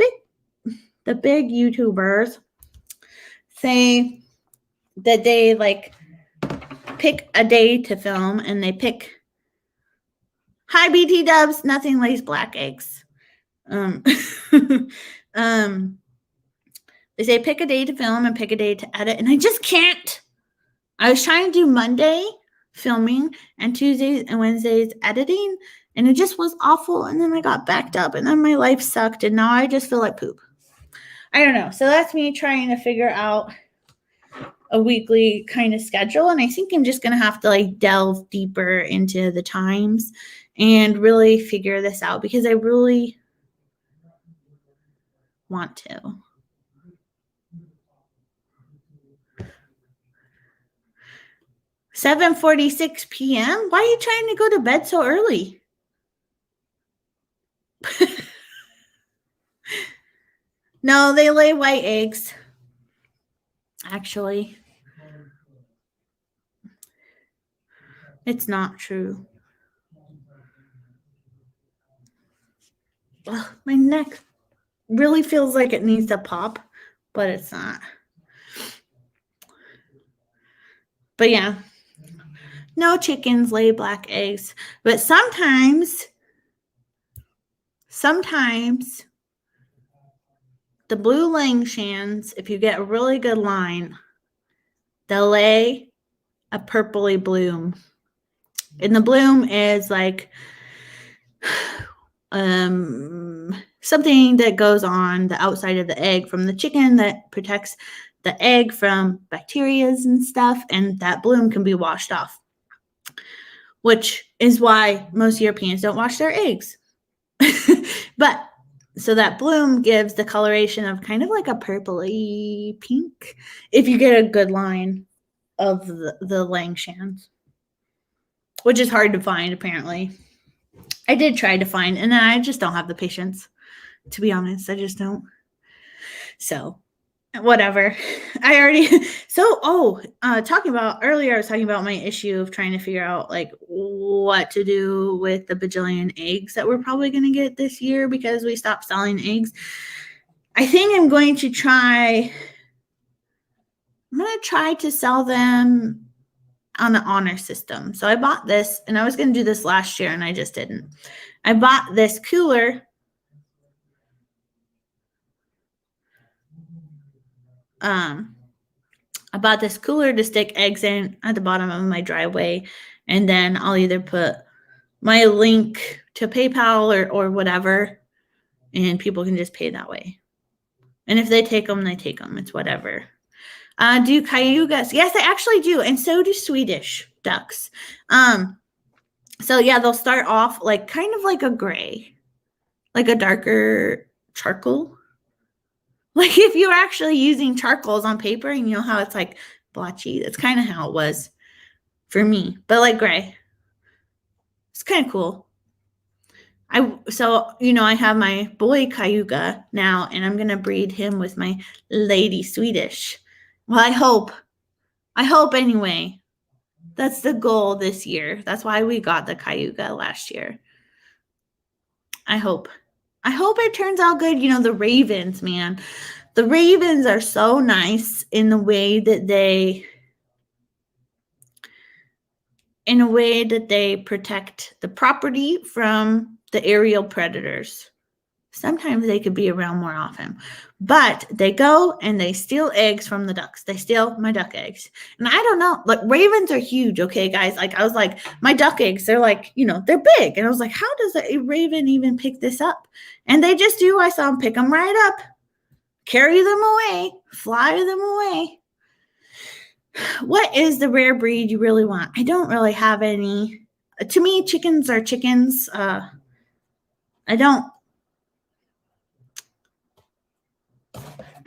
big YouTubers say that they like pick a day to film, and they pick hi BT dubs, nothing lays black eggs. They say pick a day to film and pick a day to edit, and I just can't. I was trying to do Monday filming and Tuesdays and Wednesdays editing, and it just was awful. And then I got backed up, and then my life sucked, and now I just feel like poop. I don't know. So that's me trying to figure out a weekly kind of schedule, and I think I'm just going to have to like delve deeper into the times and really figure this out, because I really want to. 7:46 p.m. Why are you trying to go to bed so early? No, they lay white eggs. Actually, it's not true. Ugh, my neck really feels like it needs to pop, but it's not. But yeah, no chickens lay black eggs. But sometimes the blue Langshans, if you get a really good line, they'll lay a purpley bloom. And the bloom is like something that goes on the outside of the egg from the chicken that protects the egg from bacteria and stuff, and that bloom can be washed off, which is why most Europeans don't wash their eggs. But so that bloom gives the coloration of kind of like a purpley pink if you get a good line of the Langshans, which is hard to find apparently. I did try to find, and I just don't have the patience, to be honest. I just don't. So whatever. Talking about earlier, I was talking about my issue of trying to figure out like what to do with the bajillion eggs that we're probably going to get this year because we stopped selling eggs. I think I'm going to try to sell them on an honor system. So I bought this, and I was going to do this last year, and I just didn't. I bought this cooler. I bought this cooler to stick eggs in at the bottom of my driveway, and then I'll either put my link to PayPal or whatever, and people can just pay that way. And if they take them, they take them. It's whatever. Do cayugas? Yes, they actually do, and so do Swedish ducks. So yeah, they'll start off like kind of like a gray, like a darker charcoal. Like if you're actually using charcoals on paper, and you know how it's like blotchy. That's kind of how it was for me, but like gray. It's kind of cool. I have my boy cayuga now, and I'm gonna breed him with my lady Swedish. Well, I hope anyway. That's the goal this year. That's why we got the cayuga last year. I hope it turns out good. You know, the ravens, man. The ravens are so nice in the way that they protect the property from the aerial predators. Sometimes they could be around more often, but they go and they steal eggs from the ducks. They steal my duck eggs. And I don't know, like ravens are huge. Okay, guys. Like I was like, my duck eggs, they're like, they're big. And I was like, how does a raven even pick this up? And they just do. I saw them pick them right up, carry them away, fly them away. What is the rare breed you really want? I don't really have any. To me, chickens are chickens.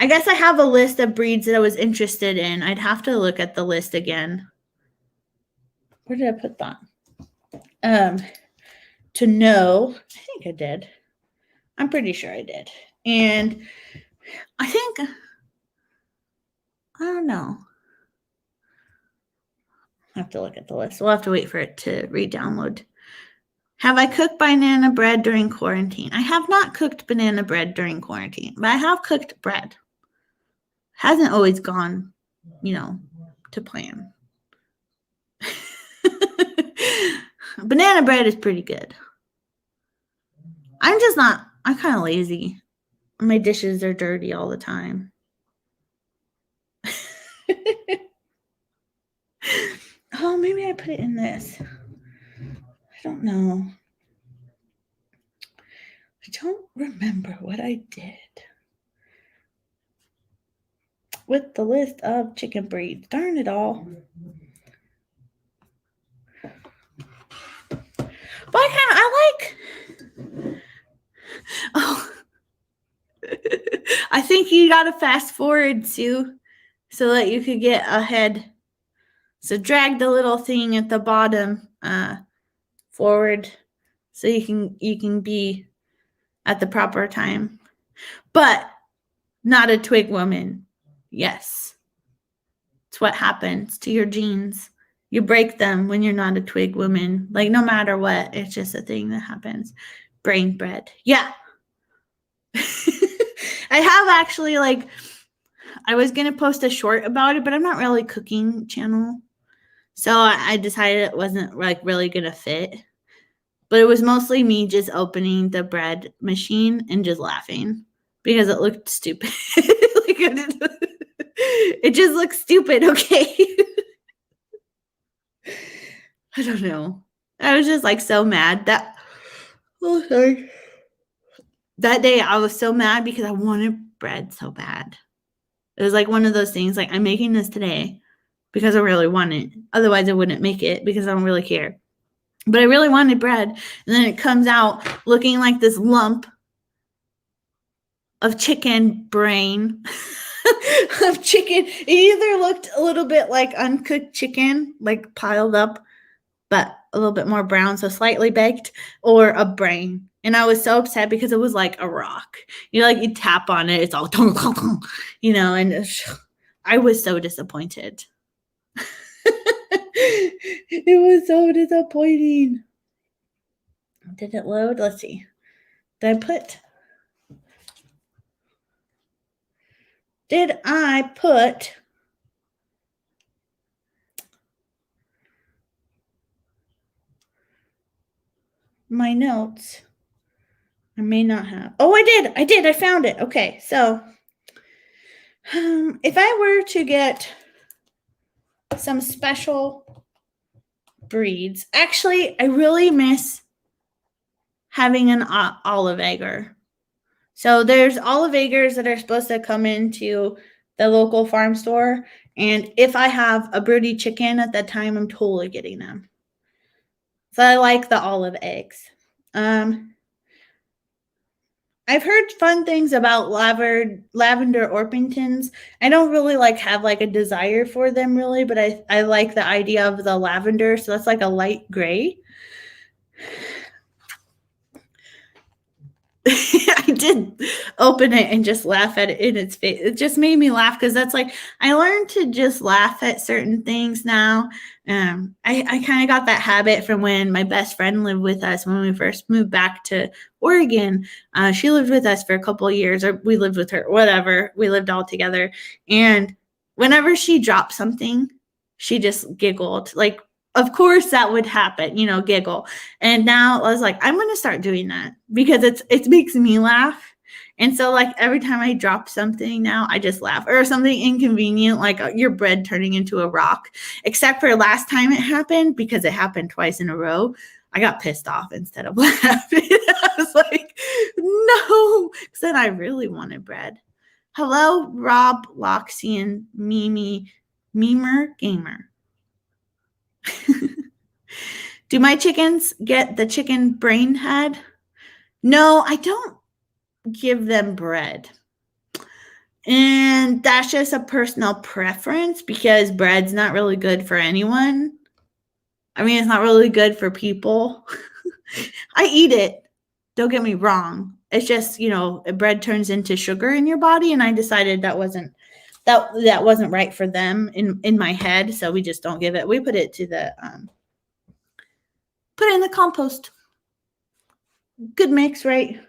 I guess I have a list of breeds that I was interested in. I'd have to look at the list again. Where did I put that? To know, I think I did. I'm pretty sure I did. And I think, I don't know. I have to look at the list. We'll have to wait for it to re-download. Have I cooked banana bread during quarantine? I have not cooked banana bread during quarantine, but I have cooked bread. Hasn't always gone, to plan. Banana bread is pretty good. I'm kind of lazy. My dishes are dirty all the time. Oh, maybe I put it in this. I don't know. I don't remember what I did with the list of chicken breeds. Darn it all. But I like. Oh, I think you got to fast forward, Sue, so that you could get ahead. So drag the little thing at the bottom forward, so you can be at the proper time. But not a twig woman. Yes. It's what happens to your genes. You break them when you're not a twig woman. Like, no matter what, it's just a thing that happens. Brain bread. Yeah. I have actually, I was going to post a short about it, but I'm not really a cooking channel. So I decided it wasn't really going to fit. But it was mostly me just opening the bread machine and just laughing because it looked stupid. It just looks stupid, okay? I don't know. I was just so mad that that day I was so mad because I wanted bread so bad. It was one of those things, I'm making this today because I really want it. Otherwise I wouldn't make it because I don't really care. But I really wanted bread. And then it comes out looking like this lump of chicken brain. Of chicken. It either looked a little bit like uncooked chicken, piled up, but a little bit more brown, so slightly baked, or a brain. And I was so upset because it was like a rock. You tap on it, it's all, and I was so disappointed. It was so disappointing. Did it load? Let's see. Did I put my notes? I may not have. Oh, I did. I found it. Okay, so if I were to get some special breeds, actually, I really miss having an olive egger. So there's olive eggers that are supposed to come into the local farm store, and if I have a broody chicken at that time, I'm totally getting them. So I like the olive eggs. I've heard fun things about lavender Orpingtons. I don't really have a desire for them really, but I like the idea of the lavender. So that's a light gray. I did open it and just laugh at it in its face. It just made me laugh because that's I learned to just laugh at certain things now. I kind of got that habit from when my best friend lived with us when we first moved back to Oregon. She lived with us for a couple of years, or we lived with her, whatever. We lived all together. And whenever she dropped something, she just giggled. Of course that would happen, giggle. And now I was I'm going to start doing that because it makes me laugh. And so every time I drop something now, I just laugh, or something inconvenient, your bread turning into a rock, except for last time it happened, because it happened twice in a row. I got pissed off instead of laughing. I was no, because then I really wanted bread. Hello, Rob, Loxian, Mimi, Memer Gamer. Do my chickens get the chicken brain head? No, I don't give them bread. And that's just a personal preference because bread's not really good for anyone. I mean, it's not really good for people. I eat it. Don't get me wrong. It's just, bread turns into sugar in your body, and I decided that wasn't right for them in my head, so we just don't give it. We put it in the compost. Good mix, right?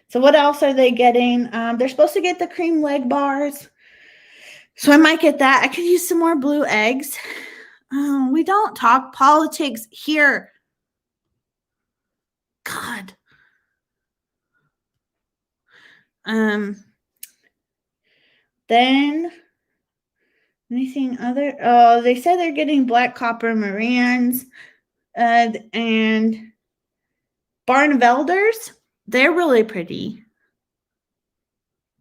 So what else are they getting? They're supposed to get the cream leg bars, so I might get that. I could use some more blue eggs. We don't talk politics here. God. Then anything other? Oh, they said they're getting black copper Marans and Barnvelders. They're really pretty.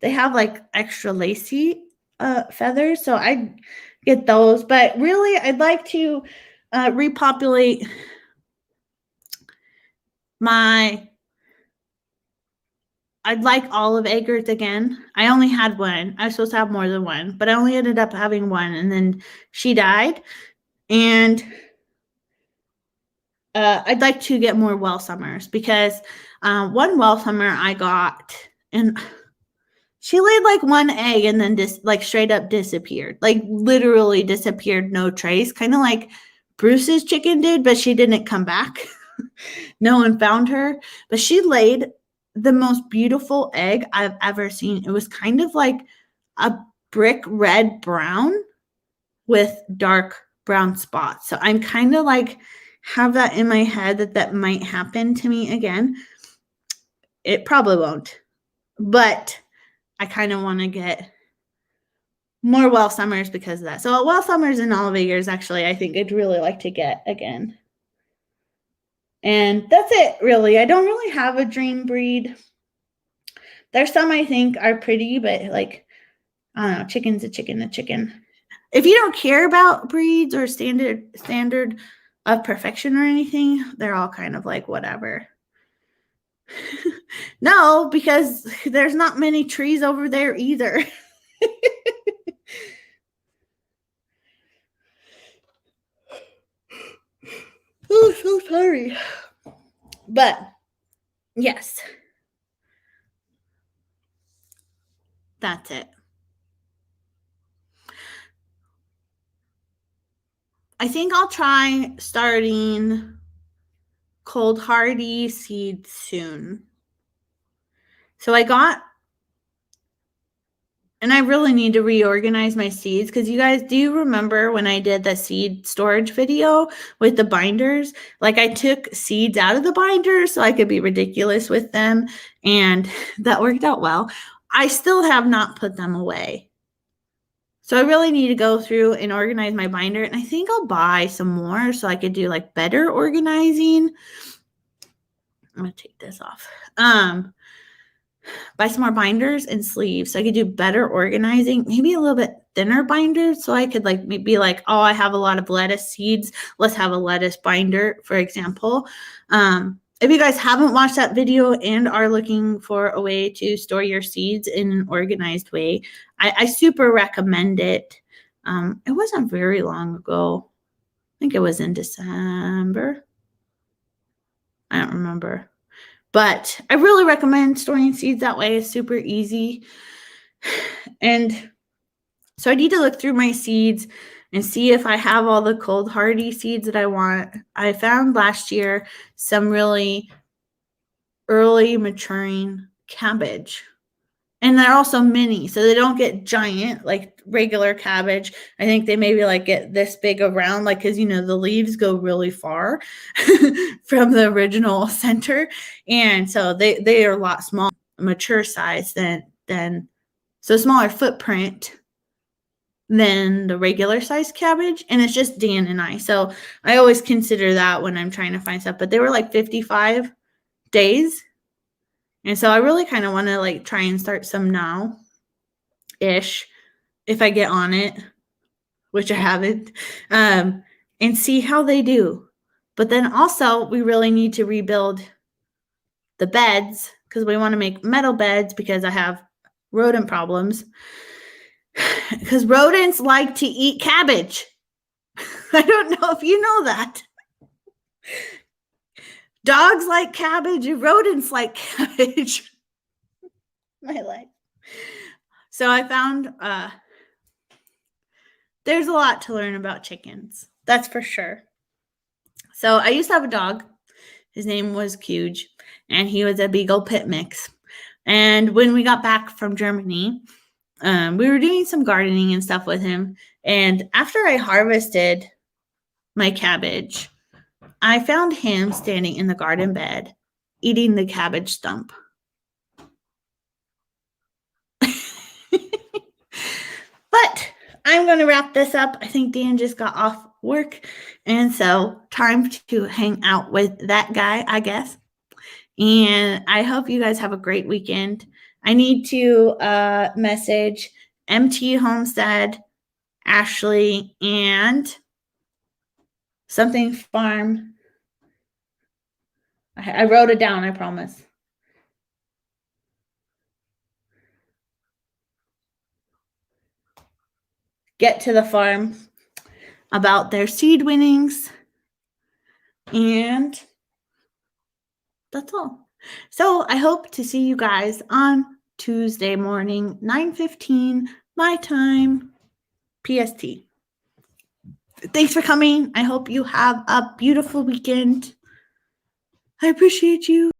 They have like extra lacy feathers, so I get those. But really, I'd like to repopulate I'd like olive acres again. I only had one. I was supposed to have more than one, but I only ended up having one, and then she died. And I'd like to get more well summers, because one well summer I got, and she laid like one egg and then just like straight up disappeared, like literally disappeared, no trace, kind of like Bruce's chicken did, but she didn't come back. No one found her, but she laid the most beautiful egg I've ever seen. It was kind of like a brick red brown with dark brown spots. So I'm kind of like have that in my head that might happen to me again. It probably won't, but I kind of want to get more well summers because of that. So well summers and olive acres, actually, I think I'd really like to get again. And that's it, really. I don't really have a dream breed. There's some I think are pretty, but like, I don't know, chicken's a chicken. If you don't care about breeds or standard of perfection or anything, they're all kind of like whatever. No, because there's not many trees over there either. Oh, so sorry. But yes, that's it. I think I'll try starting cold hardy seeds soon. So and I really need to reorganize my seeds, because you guys, do you remember when I did the seed storage video with the binders? Like, I took seeds out of the binders so I could be ridiculous with them, and that worked out well. I still have not put them away. So I really need to go through and organize my binder, and I think I'll buy some more so I could do like better organizing. I'm going to take this off. Buy some more binders and sleeves so I could do better organizing, maybe a little bit thinner binders, so I could like maybe like, oh, I have a lot of lettuce seeds, let's have a lettuce binder, for example. If you guys haven't watched that video and are looking for a way to store your seeds in an organized way, I super recommend it. It wasn't very long ago. I think it was in December. I don't remember. But I really recommend storing seeds that way. It's super easy. And so I need to look through my seeds and see if I have all the cold hardy seeds that I want. I found last year some really early maturing cabbage. And they're also mini, so they don't get giant like regular cabbage. I think they maybe like get this big around, like, because the leaves go really far from the original center, and so they are a lot smaller, mature size than so smaller footprint than the regular size cabbage. And it's just Dan and I, so I always consider that when I'm trying to find stuff. But they were like 55 days. And so I really kind of want to like try and start some now-ish if I get on it, which I haven't, and see how they do. But then also we really need to rebuild the beds, because we want to make metal beds, because I have rodent problems. Because rodents like to eat cabbage. I don't know if you know that. Dogs like cabbage and rodents like cabbage. My life. So I found there's a lot to learn about chickens. That's for sure. So I used to have a dog. His name was Cuge, and he was a Beagle Pit mix. And when we got back from Germany, we were doing some gardening and stuff with him. And after I harvested my cabbage, I found him standing in the garden bed eating the cabbage stump. But I'm going to wrap this up. I think Dan just got off work, and so time to hang out with that guy, I guess. And I hope you guys have a great weekend. I need to message MT Homestead, Ashley, and something farm. I wrote it down, I promise. Get to the farm about their seed winnings. And that's all. So I hope to see you guys on Tuesday morning, 9:15 my time, PST. Thanks for coming. I hope you have a beautiful weekend. I appreciate you.